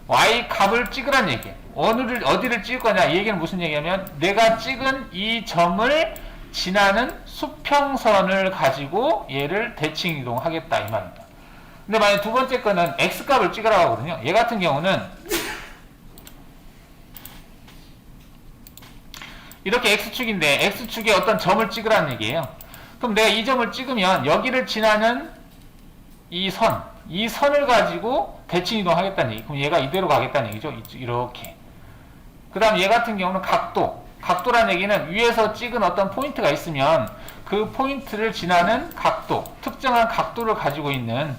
Y 값을 찍으란 얘기예요. 어디를 찍을 거냐? 이 얘기는 무슨 얘기냐면, 내가 찍은 이 점을 지나는 수평선을 가지고 얘를 대칭 이동하겠다, 이 말입니다. 근데 만약 두 번째 거는 X 값을 찍으라고 하거든요. 얘 같은 경우는 이렇게 X축인데, X축에 어떤 점을 찍으라는 얘기예요. 그럼 내가 이 점을 찍으면 여기를 지나는 이 선을 가지고 대칭 이동하겠다는 얘기. 그럼 얘가 이대로 가겠다는 얘기죠. 이렇게. 그 다음 얘 같은 경우는 각도라는 얘기는 위에서 찍은 어떤 포인트가 있으면 그 포인트를 지나는 각도, 특정한 각도를 가지고 있는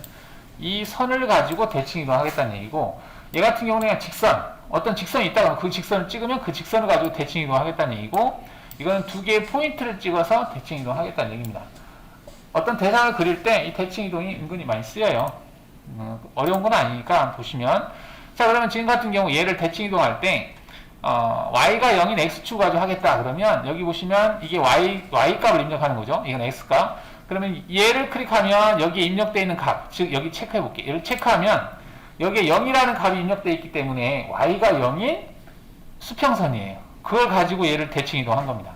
이 선을 가지고 대칭 이동하겠다는 얘기고, 얘 같은 경우는 그냥 직선, 어떤 직선이 있다 그러면 그 직선을 찍으면 그 직선을 가지고 대칭 이동하겠다는 얘기고, 이거는 두 개의 포인트를 찍어서 대칭 이동하겠다는 얘기입니다. 어떤 대상을 그릴 때 이 대칭 이동이 은근히 많이 쓰여요. 어려운 건 아니니까 보시면, 자, 그러면 지금 같은 경우 얘를 대칭 이동할 때 Y가 0인 X축 가지고 하겠다 그러면, 여기 보시면 이게 Y 값을 입력하는 거죠. 이건 X 값. 그러면 얘를 클릭하면 여기에 입력되어 있는 값, 즉 여기 체크해 볼게요. 얘를 체크하면 여기에 0이라는 값이 입력되어 있기 때문에 Y가 0인 수평선이에요. 그걸 가지고 얘를 대칭 이동한 겁니다.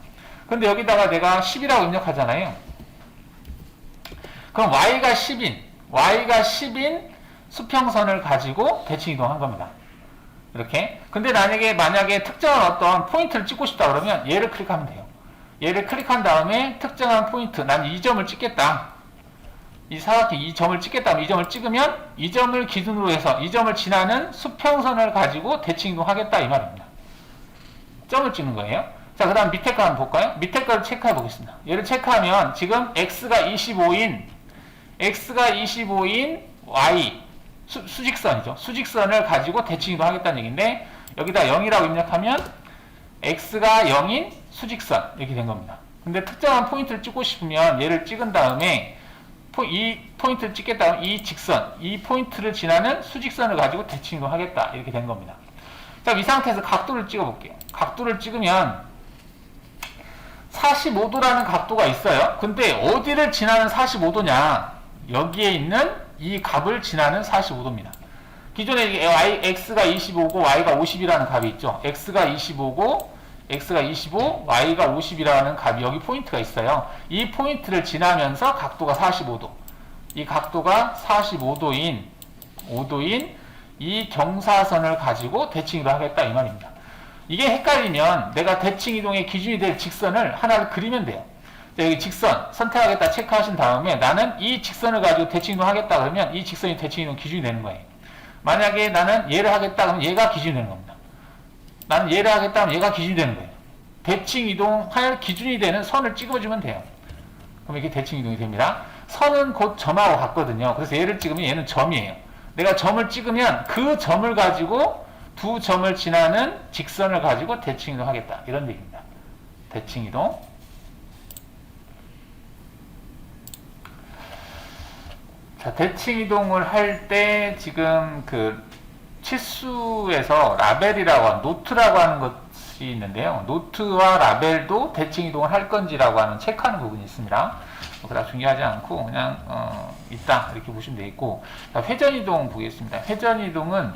근데 여기다가 내가 10이라고 입력하잖아요. 그럼 Y가 10인 수평선을 가지고 대칭 이동한 겁니다. 이렇게. 근데 만약에 특정한 어떤 포인트를 찍고 싶다 그러면 얘를 클릭하면 돼요. 얘를 클릭한 다음에 특정한 포인트, 난 이 점을 찍겠다. 이 사각형 이 점을 찍겠다. 이 점을 찍으면 이 점을 기준으로 해서 이 점을 지나는 수평선을 가지고 대칭 이동하겠다, 이 말입니다. 점을 찍는 거예요. 자, 그 다음 밑에 거 한번 볼까요? 밑에 거를 체크해 보겠습니다. 얘를 체크하면 지금 X가 25인 Y, 수직선이죠. 수직선을 가지고 대칭 이동하겠다는 얘기인데, 여기다 0이라고 입력하면 X가 0인 수직선, 이렇게 된 겁니다. 근데 특정한 포인트를 찍고 싶으면 얘를 찍은 다음에 이 포인트를 찍겠다 하면 이 직선, 이 포인트를 지나는 수직선을 가지고 대칭 이동하겠다, 이렇게 된 겁니다. 자, 이 상태에서 각도를 찍어 볼게요. 각도를 찍으면 45도라는 각도가 있어요. 근데 어디를 지나는 45도냐? 여기에 있는 이 값을 지나는 45도입니다. 기존에 X가 25고 Y가 50이라는 값이 있죠. X가 25고 X가 25, Y가 50이라는 값이 여기 포인트가 있어요. 이 포인트를 지나면서 각도가 45도. 이 각도가 45도인 이 경사선을 가지고 대칭 이동을 하겠다, 이 말입니다. 이게 헷갈리면 내가 대칭 이동의 기준이 될 직선을 하나를 그리면 돼요. 여기 직선 선택하겠다 체크하신 다음에 나는 이 직선을 가지고 대칭 이동하겠다 그러면 이 직선이 대칭 이동 기준이 되는 거예요. 만약에 나는 얘를 하겠다 그러면 얘가 기준이 되는 겁니다. 나는 얘를 하겠다 하면 얘가 기준이 되는 거예요. 대칭 이동할 기준이 되는 선을 찍어주면 돼요. 그럼 이렇게 대칭 이동이 됩니다. 선은 곧 점하고 같거든요. 그래서 얘를 찍으면 얘는 점이에요. 내가 점을 찍으면 그 점을 가지고 두 점을 지나는 직선을 가지고 대칭 이동하겠다, 이런 얘기입니다. 대칭 이동. 자, 대칭 이동을 할 때 지금 그 치수에서 라벨이라고 하는, 노트라고 하는 것이 있는데요. 노트와 라벨도 대칭 이동을 할 건지라고 하는 체크하는 부분이 있습니다. 그다지 중요하지 않고 그냥 있다, 이렇게 보시면 되겠고. 자, 회전 이동 보겠습니다. 회전 이동은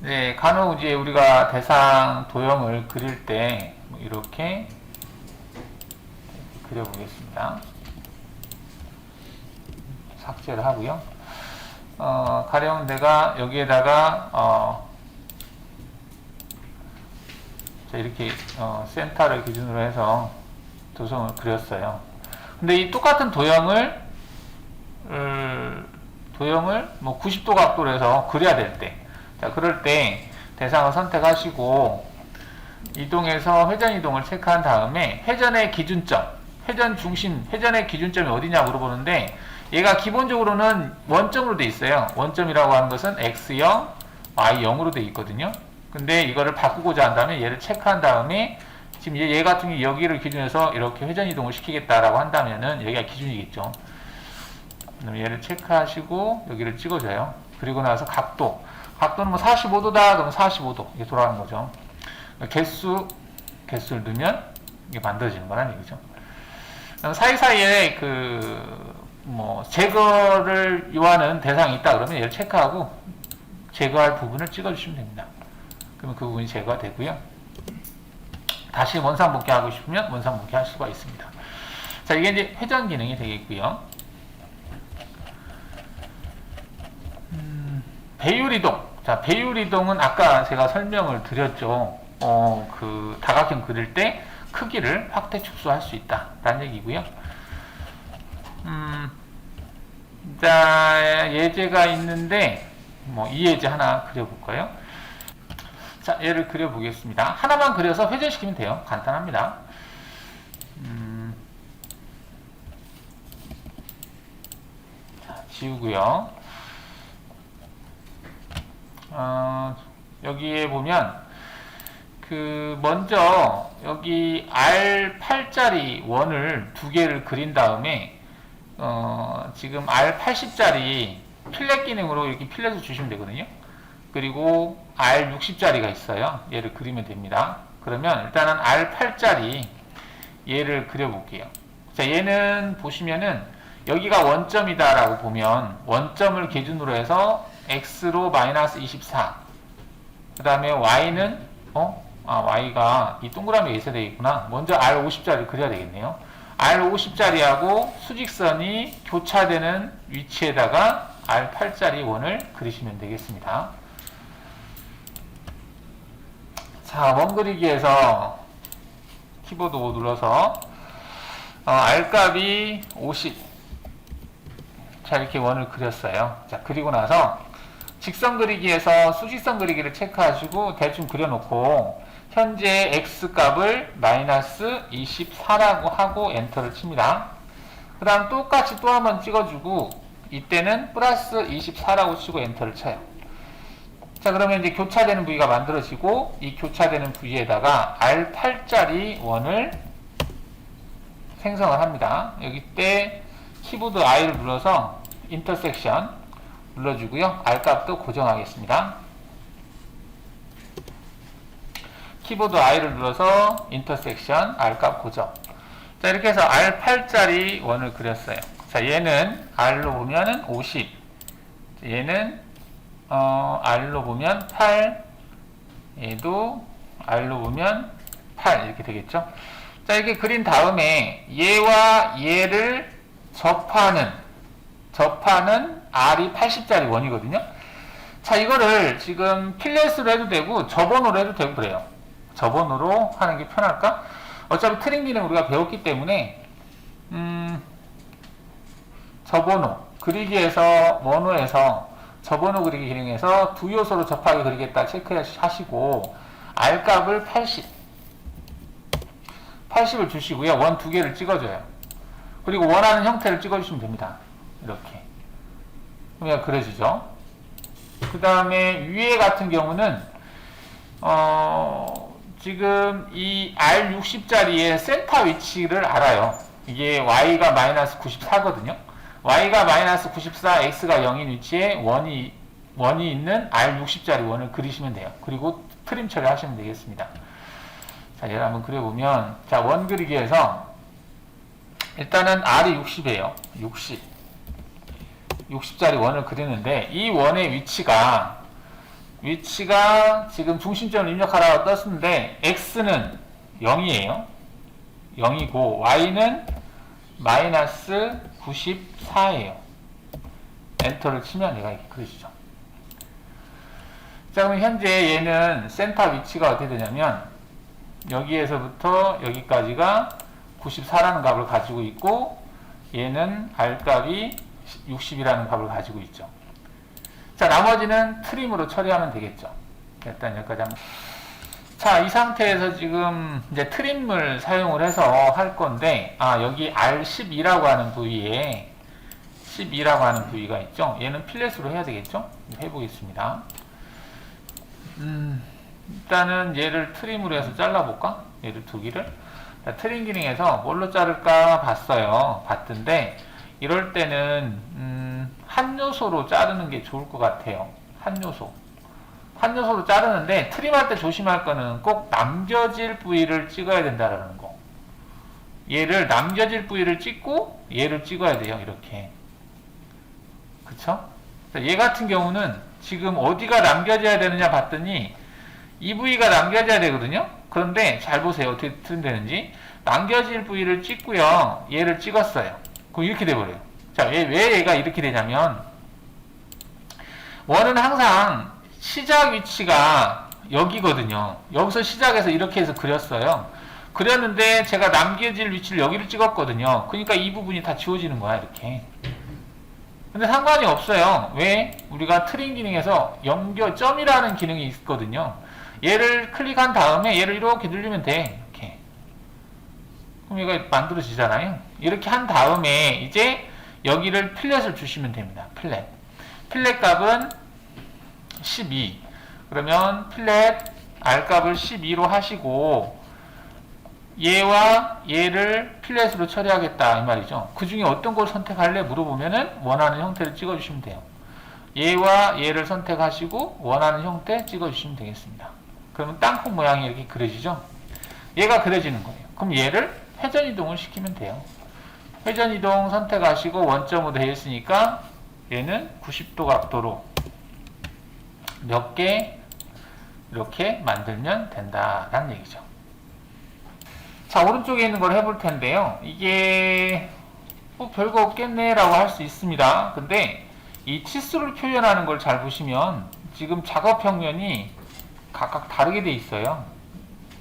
네, 간혹 이제 우리가 대상 도형을 그릴 때 이렇게 그려보겠습니다. 삭제를 하고요. 가령 내가 여기에다가 자, 이렇게 센터를 기준으로 해서 도성을 그렸어요. 근데 이 똑같은 도형을 뭐 90도 각도로 해서 그려야 될 때, 자, 그럴 때 대상을 선택하시고 이동해서 회전 이동을 체크한 다음에 회전의 기준점, 회전 중심, 회전의 기준점이 어디냐 물어보는데 얘가 기본적으로는 원점으로 돼 있어요. 원점이라고 하는 것은 x0, y0으로 돼 있거든요. 근데 이거를 바꾸고자 한다면 얘를 체크한 다음에 지금 얘 같은 경우 여기를 기준해서 이렇게 회전 이동을 시키겠다라고 한다면은 여기가 기준이겠죠. 그럼 얘를 체크하시고 여기를 찍어줘요. 그리고 나서 각도는 뭐 45도다 그러면 45도 이게 돌아가는 거죠. 개수를 넣으면 이게 만들어지는 거란 얘기죠. 사이사이에 뭐 제거를 요하는 대상이 있다 그러면 얘를 체크하고 제거할 부분을 찍어주시면 됩니다. 그러면 그 부분이 제거가 되고요. 다시 원상 복귀하고 싶으면 원상 복귀할 수가 있습니다. 자, 이게 이제 회전 기능이 되겠고요. 배율 이동. 자, 배율 이동은 아까 제가 설명을 드렸죠. 그 다각형 그릴 때 크기를 확대 축소할 수 있다라는 얘기고요. 자, 예제가 있는데 뭐 이 예제 하나 그려볼까요? 자, 얘를 그려보겠습니다. 하나만 그려서 회전시키면 돼요. 간단합니다. 자, 지우고요. 여기에 보면 먼저 여기 R8짜리 원을 두 개를 그린 다음에 지금 R80짜리 필렛 기능으로 이렇게 필렛을 주시면 되거든요. 그리고 R60짜리가 있어요. 얘를 그리면 됩니다. 그러면 일단은 R8짜리 얘를 그려볼게요. 자, 얘는 보시면은 여기가 원점이다 라고 보면 원점을 기준으로 해서 X로 마이너스 24. 그 다음에 Y는 Y가 이 동그라미가 있어야 되겠구나. 먼저 R50짜리를 그려야 되겠네요. R50짜리하고 수직선이 교차되는 위치에다가 R8짜리 원을 그리시면 되겠습니다. 자, 원 그리기에서 키보드 5 눌러서 R값이 50. 자, 이렇게 원을 그렸어요. 자, 그리고 나서 직선 그리기에서 수직선 그리기를 체크하시고 대충 그려놓고 현재 X값을 마이너스 24라고 하고 엔터를 칩니다. 그 다음 똑같이 또 한 번 찍어주고 이때는 플러스 24라고 치고 엔터를 쳐요. 자, 그러면 이제 교차되는 부위가 만들어지고 이 교차되는 부위에다가 R8짜리 원을 생성을 합니다. 여기 때 키보드 I를 눌러서 인터섹션 눌러주고요. R값도 고정하겠습니다. 키보드 I를 눌러서 인터섹션 R값 고정. 자, 이렇게 해서 R8짜리 원을 그렸어요. 자, 얘는 R로 보면은 50. 얘는 R로 보면 8. 얘도 R로 보면 8 이렇게 되겠죠. 자, 이렇게 그린 다음에 얘와 얘를 접하는 R이 80짜리 원이거든요. 자, 이거를 지금 필렛으로 해도 되고 접원으로 해도 되고 그래요. 접원으로 하는 게 편할까? 어차피 트림 기능 우리가 배웠기 때문에 접원호 그리기에서 원호에서 접원호 그리기 기능에서 두 요소로 접하게 그리겠다 체크하시고 R값을 80을 주시고요. 원 두 개를 찍어줘요. 그리고 원하는 형태를 찍어주시면 됩니다. 이렇게. 그러면 그려지죠. 그 다음에 위에 같은 경우는 지금 이 R60짜리의 센터 위치를 알아요. 이게 Y가 마이너스 94거든요. Y가 마이너스 94, X가 0인 위치에 원이 있는 R60짜리 원을 그리시면 돼요. 그리고 트림 처리하시면 되겠습니다. 자, 얘를 한번 그려보면, 자, 원 그리기에서 일단은 R이 60이에요. 60짜리 원을 그리는데 이 원의 위치가 위치가 지금 중심점을 입력하라고 떴는데 x는 0이에요. 0이고 y는 마이너스 94예요. 엔터를 치면 얘가 이렇게 그려지죠. 자, 그럼 현재 얘는 센터 위치가 어떻게 되냐면 여기에서부터 여기까지가 94라는 값을 가지고 있고 얘는 R값이 60이라는 값을 가지고 있죠. 자, 나머지는 트림으로 처리하면 되겠죠. 일단 여기까지 한번. 자, 이 상태에서 지금 이제 트림을 사용을 해서 할 건데, 여기 R12라고 하는 부위에 12라고 하는 부위가 있죠. 얘는 필렛으로 해야 되겠죠. 해보겠습니다. 일단은 얘를 트림으로 해서 잘라볼까? 얘를 두 개를. 자, 트림 기능에서 뭘로 자를까 봤던데, 이럴 때는 한 요소로 자르는 게 좋을 것 같아요. 한 요소로 자르는데 트림할 때 조심할 거는 꼭 남겨질 부위를 찍어야 된다라는 거. 얘를 남겨질 부위를 찍고 얘를 찍어야 돼요. 이렇게. 그쵸? 얘 같은 경우는 지금 어디가 남겨져야 되느냐 봤더니 이 부위가 남겨져야 되거든요. 그런데 잘 보세요. 어떻게 트림되는지. 남겨질 부위를 찍고요. 얘를 찍었어요. 그럼 이렇게 돼버려요. 자, 왜 얘가 이렇게 되냐면 원은 항상 시작 위치가 여기거든요. 여기서 시작해서 이렇게 해서 그렸어요. 그렸는데 제가 남겨질 위치를 여기를 찍었거든요. 그러니까 이 부분이 다 지워지는 거야, 이렇게. 근데 상관이 없어요. 왜? 우리가 트림 기능에서 연결점이라는 기능이 있거든요. 얘를 클릭한 다음에 얘를 이렇게 누르면 돼. 이렇게. 그럼 얘가 만들어지잖아요. 이렇게 한 다음에 이제 여기를 필렛을 주시면 됩니다. 필렛 값은 12. 그러면 필렛 R값을 12로 하시고 얘와 얘를 필렛으로 처리하겠다 이 말이죠. 그 중에 어떤 걸 선택할래 물어보면은 원하는 형태를 찍어주시면 돼요. 얘와 얘를 선택하시고 원하는 형태 찍어주시면 되겠습니다. 그러면 땅콩 모양이 이렇게 그려지죠. 얘가 그려지는 거예요. 그럼 얘를 회전 이동을 시키면 돼요. 회전 이동 선택하시고 원점으로 되어 있으니까 얘는 90도 각도로 몇 개 이렇게 만들면 된다라는 얘기죠. 자, 오른쪽에 있는 걸 해볼 텐데요. 이게 별거 없겠네 라고 할 수 있습니다. 근데 이 치수를 표현하는 걸 잘 보시면 지금 작업 평면이 각각 다르게 돼 있어요.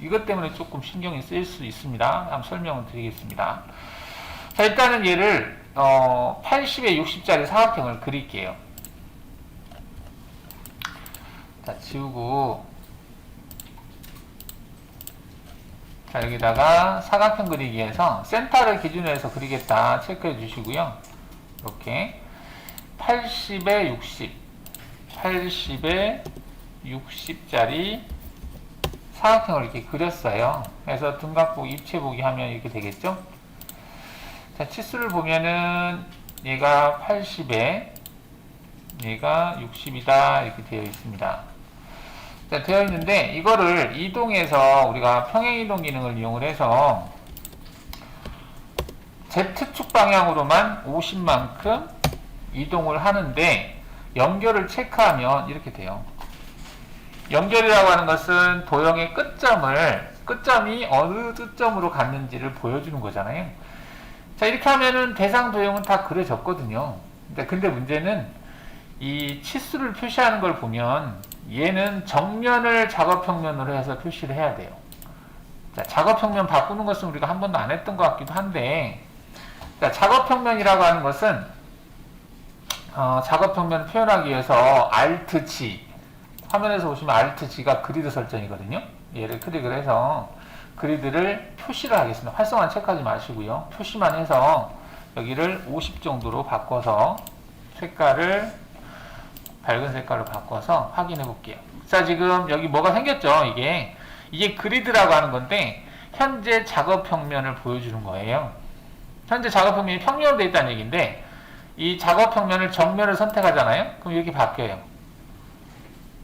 이것 때문에 조금 신경이 쓰일 수 있습니다. 한번 설명을 드리겠습니다. 자, 일단은 얘를 80에 60짜리 사각형을 그릴게요. 자, 지우고 자, 여기다가 사각형 그리기에서 센터를 기준으로 해서 그리겠다 체크해 주시고요. 이렇게 80에 60 80에 60짜리 사각형을 이렇게 그렸어요. 그래서 등각보기, 입체보기 하면 이렇게 되겠죠. 자, 치수를 보면은 얘가 80에 얘가 60이다 이렇게 되어 있습니다. 자, 되어 있는데 이거를 이동해서 우리가 평행이동 기능을 이용을 해서 Z축 방향으로만 50만큼 이동을 하는데 연결을 체크하면 이렇게 돼요. 연결이라고 하는 것은 도형의 끝점이 어느 끝점으로 갔는지를 보여주는 거잖아요. 자, 이렇게 하면은 대상 도형은 다 그려졌거든요. 근데 문제는 이 치수를 표시하는 걸 보면 얘는 정면을 작업평면으로 해서 표시를 해야 돼요. 자, 작업평면 바꾸는 것은 우리가 한 번도 안 했던 것 같기도 한데, 자, 작업평면이라고 하는 것은 작업평면을 표현하기 위해서 Alt-G, 화면에서 보시면 Alt-G가 그리드 설정이거든요. 얘를 클릭을 해서 그리드를 표시를 하겠습니다. 활성화는 체크하지 마시고요. 표시만 해서 여기를 50 정도로 바꿔서 색깔을 밝은 색깔로 바꿔서 확인해 볼게요. 자, 지금 여기 뭐가 생겼죠? 이게 그리드라고 하는 건데 현재 작업 평면을 보여주는 거예요. 현재 작업 평면이 평면으로 되어 있다는 얘기인데 이 작업 평면을 정면을 선택하잖아요. 그럼 이렇게 바뀌어요.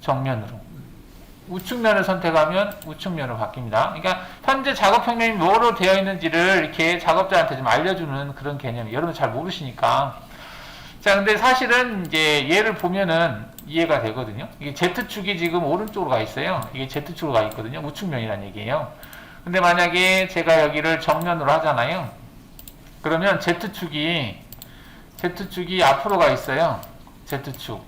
정면으로. 우측면을 선택하면 우측면으로 바뀝니다. 그러니까 현재 작업 평면이 뭐로 되어 있는지를 이렇게 작업자한테 좀 알려주는 그런 개념이 여러분 잘 모르시니까. 자, 근데 사실은 이제 얘를 보면은 이해가 되거든요. 이게 Z축이 지금 오른쪽으로 가 있어요. 이게 Z축으로 가 있거든요. 우측면이라는 얘기예요. 근데 만약에 제가 여기를 정면으로 하잖아요. 그러면 Z축이 앞으로 가 있어요. Z축.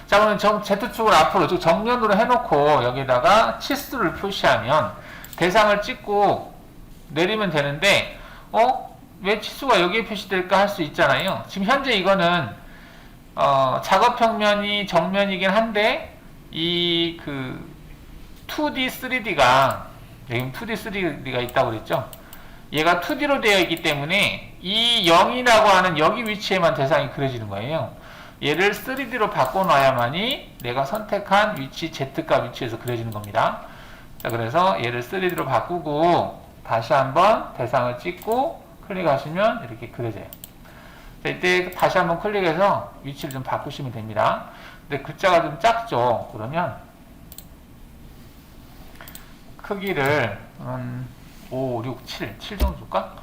자, 그러면 Z축을 앞으로, 즉 정면으로 해놓고 여기다가 치수를 표시하면 대상을 찍고 내리면 되는데, 왜 치수가 여기에 표시될까 할 수 있잖아요. 지금 현재 이거는 작업 평면이 정면이긴 한데 이 2D, 3D가 여기 2D, 3D가 있다고 그랬죠. 얘가 2D로 되어 있기 때문에 이 0이라고 하는 여기 위치에만 대상이 그려지는 거예요. 얘를 3D로 바꿔놔야만이 내가 선택한 위치, Z값 위치에서 그려지는 겁니다. 자, 그래서 얘를 3D로 바꾸고 다시 한번 대상을 찍고 클릭하시면 이렇게 그려져요. 자, 이때 다시 한번 클릭해서 위치를 좀 바꾸시면 됩니다. 근데 글자가 좀 작죠? 그러면 크기를 5, 6, 7 정도 줄까?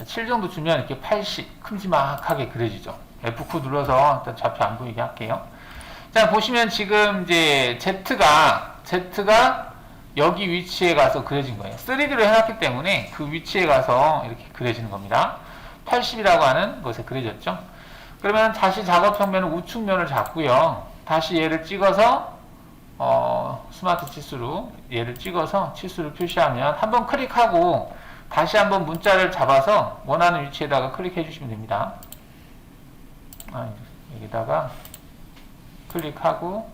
7 정도 주면 이렇게 80 큼지막하게 그려지죠. F9 눌러서 일단 좌표 안 보이게 할게요. 자, 보시면 지금 이제 Z가 여기 위치에 가서 그려진 거예요. 3D로 해놨기 때문에 그 위치에 가서 이렇게 그려지는 겁니다. 80이라고 하는 것에 그려졌죠. 그러면 다시 작업 평면은 우측면을 잡고요. 다시 얘를 찍어서 스마트 치수로 얘를 찍어서 치수를 표시하면 한번 클릭하고 다시 한번 문자를 잡아서 원하는 위치에다가 클릭해 주시면 됩니다. 여기다가 클릭하고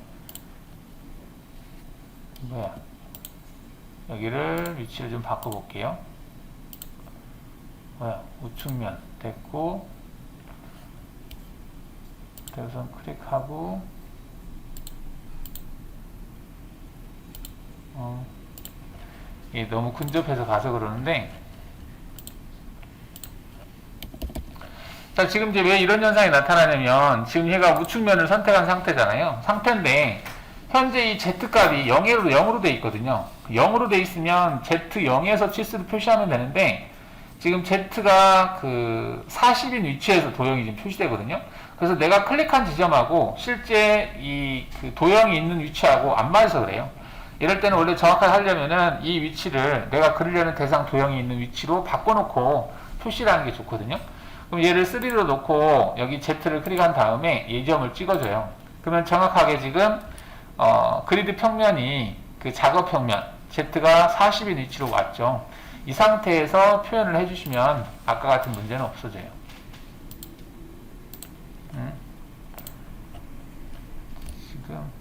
여기를 위치를 좀 바꿔볼게요. 우측면 됐고 대우선 클릭하고 이게 너무 근접해서 가서 그러는데, 자, 지금 이제 왜 이런 현상이 나타나냐면 지금 얘가 우측면을 선택한 상태인데 현재 이 Z값이 0으로 돼 있거든요. 0으로 돼 있으면 Z0에서 치수를 표시하면 되는데 지금 Z가 40인 위치에서 도형이 지금 표시되거든요. 그래서 내가 클릭한 지점하고 실제 이 도형이 있는 위치하고 안 맞아서 그래요. 이럴 때는 원래 정확하게 하려면은 이 위치를 내가 그리려는 대상 도형이 있는 위치로 바꿔놓고 표시를 하는 게 좋거든요. 그럼 얘를 3D로 놓고 여기 Z를 클릭한 다음에 이 점을 찍어줘요. 그러면 정확하게 지금 그리드 평면이 작업 평면 Z가 40인 위치로 왔죠. 이 상태에서 표현을 해주시면 아까 같은 문제는 없어져요. 지금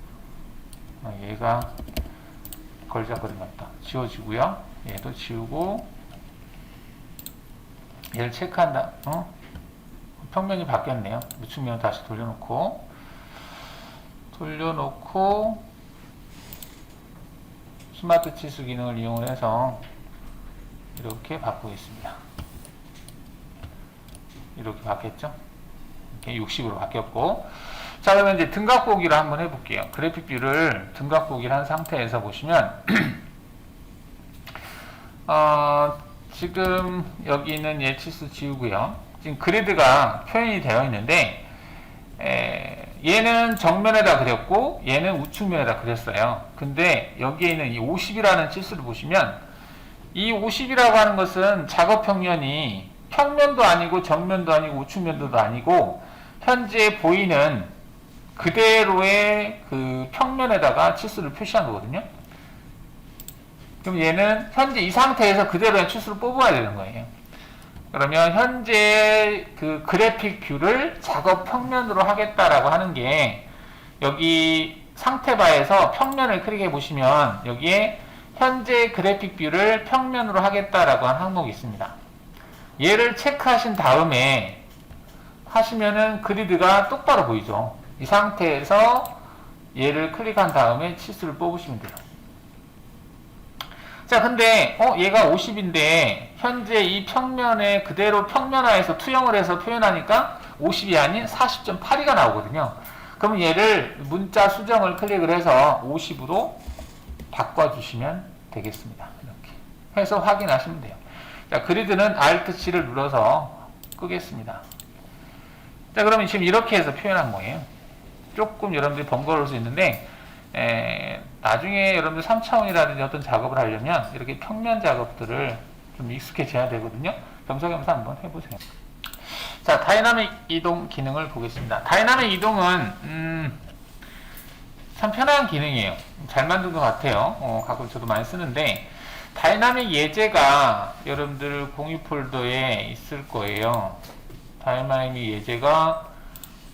얘가 걸작거린 것 같다. 지워지고요. 얘도 지우고 얘를 체크한다. 평면이 바뀌었네요. 우측면 다시 돌려놓고 스마트 치수 기능을 이용을 해서 이렇게 바꾸겠습니다. 이렇게 바뀌었죠? 이렇게 60으로 바뀌었고, 자, 그러면 이제 등각 보기를 한번 해볼게요. 그래픽 뷰를 등각 보기를 한 상태에서 보시면 지금 여기는 얘 치수 지우고요. 지금 그리드가 표현이 되어 있는데 얘는 정면에다 그렸고 얘는 우측면에다 그렸어요. 근데 여기에 있는 이 50이라는 치수를 보시면 이 50이라고 하는 것은 작업 평면이 평면도 아니고 정면도 아니고 우측면도 아니고 현재 보이는 그대로의 평면에다가 치수를 표시한 거거든요. 그럼 얘는 현재 이 상태에서 그대로의 치수를 뽑아야 되는 거예요. 그러면 현재 그래픽 뷰를 작업 평면으로 하겠다라고 하는 게 여기 상태바에서 평면을 클릭해 보시면 여기에 현재 그래픽 뷰를 평면으로 하겠다라고 하는 항목이 있습니다. 얘를 체크하신 다음에 하시면은 그리드가 똑바로 보이죠. 이 상태에서 얘를 클릭한 다음에 치수를 뽑으시면 돼요. 자, 근데 얘가 50인데 현재 이 평면에 그대로 평면화해서 투영을 해서 표현하니까 50이 아닌 40.82가 나오거든요. 그럼 얘를 문자 수정을 클릭을 해서 50으로 바꿔주시면 되겠습니다. 이렇게 해서 확인하시면 돼요. 자, 그리드는 Alt-C를 눌러서 끄겠습니다. 자, 그러면 지금 이렇게 해서 표현한 거예요. 조금 여러분들이 번거로울 수 있는데, 나중에 여러분들 3차원이라든지 어떤 작업을 하려면 이렇게 평면 작업들을 좀 익숙해져야 되거든요. 겸사겸사 한번 해보세요. 자, 다이나믹 이동 기능을 보겠습니다. 다이나믹 이동은 참 편한 기능이에요. 잘 만든 것 같아요. 가끔 저도 많이 쓰는데, 다이나믹 예제가 여러분들 공유 폴더에 있을 거예요. 다이나믹 예제가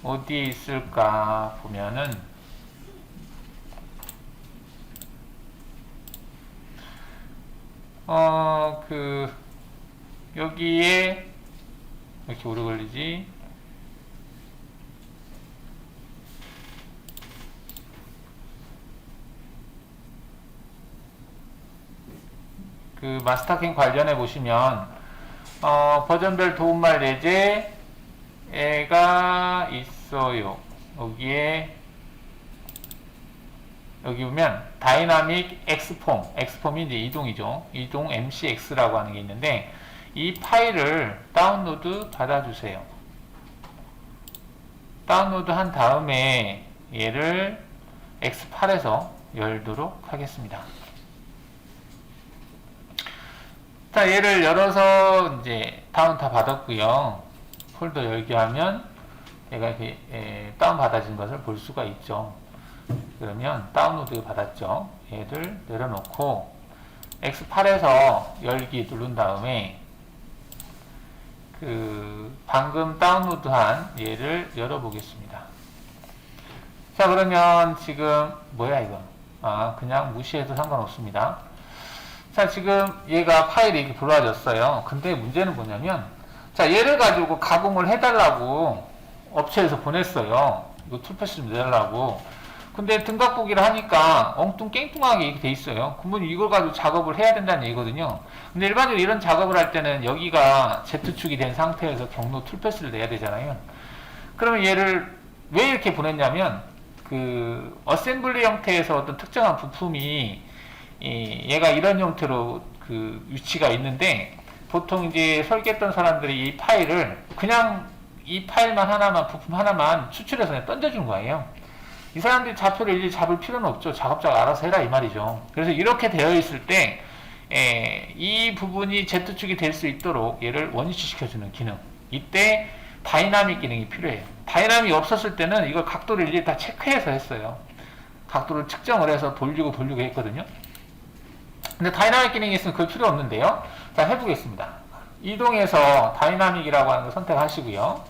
어디에 있을까 보면은 여기에 왜 이렇게 오래 걸리지? 그 마스터킹 관련해 보시면 버전별 도움말 예제가 있어요. 여기 보면 다이나믹 엑스폼이 이제 이동이죠. 이동 MCX라고 하는 게 있는데, 이 파일을 다운로드 받아주세요. 다운로드 한 다음에 얘를 X8에서 열도록 하겠습니다. 자, 얘를 열어서 이제 다운 다 받았고요. 폴더 열기 하면 얘가 이렇게 다운 받아진 것을 볼 수가 있죠. 그러면 다운로드 받았죠. 얘를 내려놓고 X8에서 열기 누른 다음에 방금 다운로드한 얘를 열어보겠습니다. 자, 그러면 지금 뭐야 이거? 그냥 무시해도 상관없습니다. 자, 지금 얘가 파일이 이렇게 들어와졌어요. 근데 문제는 뭐냐면, 자, 얘를 가지고 가공을 해달라고 업체에서 보냈어요. 이거 툴패스 좀 내달라고. 근데 등각보기를 하니까 엉뚱깽뚱하게 이렇게 돼 있어요. 그러면 이걸 가지고 작업을 해야 된다는 얘기거든요. 근데 일반적으로 이런 작업을 할 때는 여기가 Z축이 된 상태에서 경로 툴패스를 내야 되잖아요. 그러면 얘를 왜 이렇게 보냈냐면, 어셈블리 형태에서 어떤 특정한 부품이 얘가 이런 형태로 위치가 있는데, 보통 이제 설계했던 사람들이 이 파일을 그냥 이 파일만 하나만, 부품 하나만 추출해서 그냥 던져준 거예요. 이 사람들이 좌표를 일일이 잡을 필요는 없죠. 작업자가 알아서 해라 이 말이죠. 그래서 이렇게 되어 있을 때 이 부분이 Z축이 될 수 있도록 얘를 원위치시켜주는 기능, 이때 다이나믹 기능이 필요해요. 다이나믹이 없었을 때는 이걸 각도를 일일이 다 체크해서 했어요. 각도를 측정을 해서 돌리고 했거든요. 근데 다이나믹 기능이 있으면 그걸 필요 없는데요. 자, 해보겠습니다. 이동해서 다이나믹이라고 하는 걸 선택하시고요.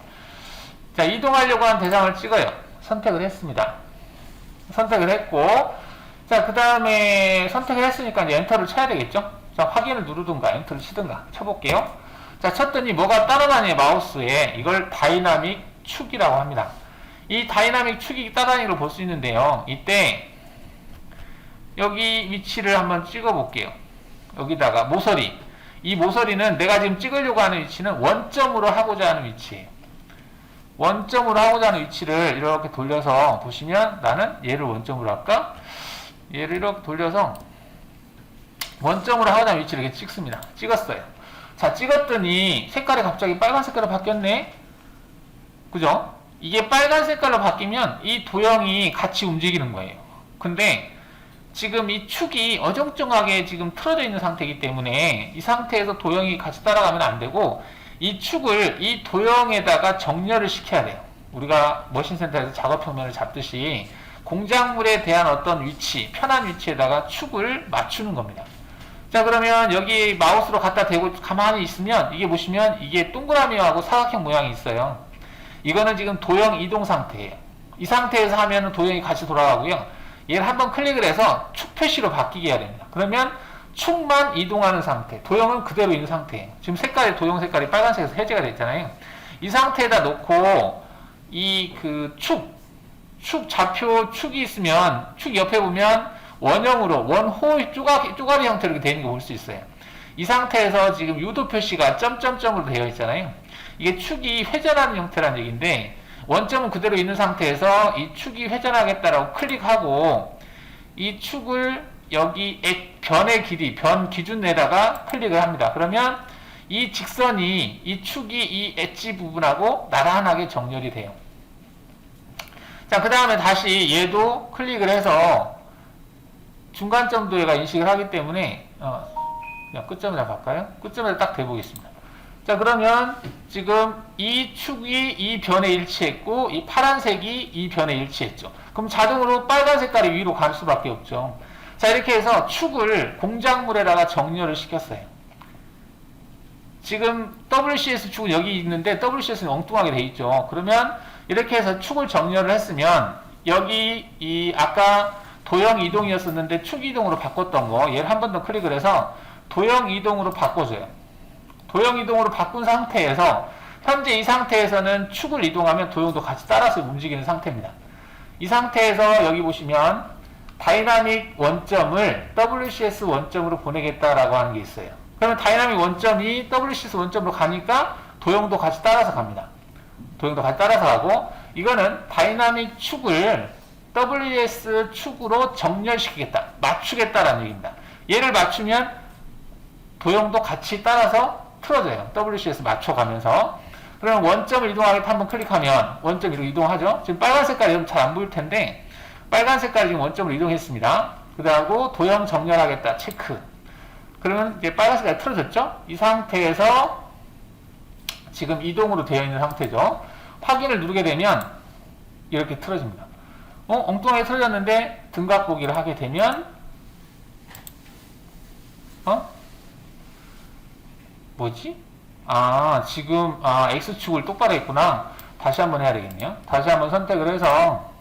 자, 이동하려고 하는 대상을 찍어요. 선택을 했습니다. 선택을 했고, 자, 그 다음에 선택을 했으니까 이제 엔터를 쳐야 되겠죠? 자, 확인을 누르든가 엔터를 치든가 쳐볼게요. 자, 쳤더니 뭐가 따라다녀요, 마우스에. 이걸 다이나믹 축이라고 합니다. 이 다이나믹 축이 따라다니는 걸 볼 수 있는데요. 이때 여기 위치를 한번 찍어 볼게요. 여기다가 모서리. 이 모서리는 내가 지금 찍으려고 하는 위치는 원점으로 하고자 하는 위치예요. 원점으로 하고자 하는 위치를 이렇게 돌려서 보시면, 나는 얘를 원점으로 할까? 얘를 이렇게 돌려서 원점으로 하고자 하는 위치를 이렇게 찍습니다. 찍었어요. 자, 찍었더니 색깔이 갑자기 빨간 색깔로 바뀌었네? 그죠? 이게 빨간 색깔로 바뀌면 이 도형이 같이 움직이는 거예요. 근데 지금 이 축이 어정쩡하게 지금 틀어져 있는 상태이기 때문에 이 상태에서 도형이 같이 따라가면 안 되고, 이 축을 이 도형에다가 정렬을 시켜야 돼요. 우리가 머신센터에서 작업 평면을 잡듯이 공작물에 대한 어떤 위치, 편한 위치에다가 축을 맞추는 겁니다. 자, 그러면 여기 마우스로 갖다 대고 가만히 있으면 이게 보시면 이게 동그라미하고 사각형 모양이 있어요. 이거는 지금 도형 이동 상태예요. 이 상태에서 하면 도형이 같이 돌아가고요. 얘를 한번 클릭을 해서 축 표시로 바뀌게 해야 됩니다. 그러면 축만 이동하는 상태, 도형은 그대로 있는 상태예요. 지금 색깔이, 도형 색깔이 빨간색에서 해제가 됐잖아요. 이 상태에다 놓고 이 축 좌표 축이 있으면 축 옆에 보면 원형으로 원호 쪼가리 형태로 이렇게 되어 있는 거 볼 수 있어요. 이 상태에서 지금 유도 표시가 점점점으로 되어 있잖아요. 이게 축이 회전하는 형태라는 얘기인데, 원점은 그대로 있는 상태에서 이 축이 회전하겠다라고 클릭하고 이 축을 여기 변의 길이, 변 기준 내다가 클릭을 합니다. 그러면 이 직선이, 이 축이 이 엣지 부분하고 나란하게 정렬이 돼요. 자, 그 다음에 다시 얘도 클릭을 해서 중간점도 얘가 인식을 하기 때문에, 그냥 끝점에다 갈까요? 끝점에다 딱 대보겠습니다. 자, 그러면 지금 이 축이 이 변에 일치했고, 이 파란색이 이 변에 일치했죠. 그럼 자동으로 빨간 색깔이 위로 갈 수밖에 없죠. 자, 이렇게 해서 축을 공작물에다가 정렬을 시켰어요. 지금 WCS 축은 여기 있는데 WCS는 엉뚱하게 돼 있죠. 그러면 이렇게 해서 축을 정렬을 했으면 여기 이 아까 도형 이동이었었는데 축 이동으로 바꿨던 거 얘를 한 번 더 클릭을 해서 도형 이동으로 바꿔줘요. 도형 이동으로 바꾼 상태에서 현재 이 상태에서는 축을 이동하면 도형도 같이 따라서 움직이는 상태입니다. 이 상태에서 여기 보시면 다이나믹 원점을 WCS 원점으로 보내겠다라고 하는 게 있어요. 그러면 다이나믹 원점이 WCS 원점으로 가니까 도형도 같이 따라서 갑니다. 도형도 같이 따라서 가고, 이거는 다이나믹 축을 WS 축으로 정렬시키겠다, 맞추겠다라는 얘기입니다. 얘를 맞추면 도형도 같이 따라서 틀어져요. WCS 맞춰가면서. 그러면 원점을 이동하겠다 한번 클릭하면 원점 위로 이동하죠. 지금 빨간 색깔이 잘 안 보일 텐데 빨간 색깔이 지금 원점으로 이동했습니다. 그 다음에 도형 정렬하겠다 체크. 그러면 이제 빨간 색깔이 틀어졌죠. 이 상태에서 지금 이동으로 되어 있는 상태죠. 확인을 누르게 되면 이렇게 틀어집니다. 엉뚱하게 틀어졌는데 등각 보기를 하게 되면 뭐지? 지금 X축을 똑바로 했구나. 다시 한번 해야 되겠네요. 다시 한번 선택을 해서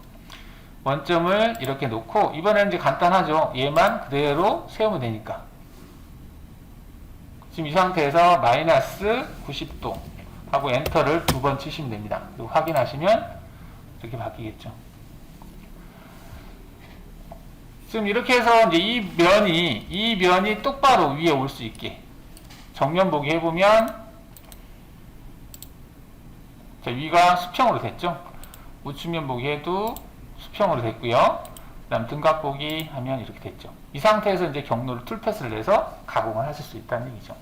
원점을 이렇게 놓고, 이번에는 이제 간단하죠. 얘만 그대로 세우면 되니까. 지금 이 상태에서 마이너스 90도 하고 엔터를 2번 치시면 됩니다. 그리고 확인하시면 이렇게 바뀌겠죠. 지금 이렇게 해서 이제 이 면이 똑바로 위에 올 수 있게 정면 보기 해보면, 자, 위가 수평으로 됐죠. 우측면 보기 해도 수평으로 됐고요. 그 다음 등각 보기 하면 이렇게 됐죠. 이 상태에서 이제 경로를 툴패스를 내서 가공을 하실 수 있다는 얘기죠.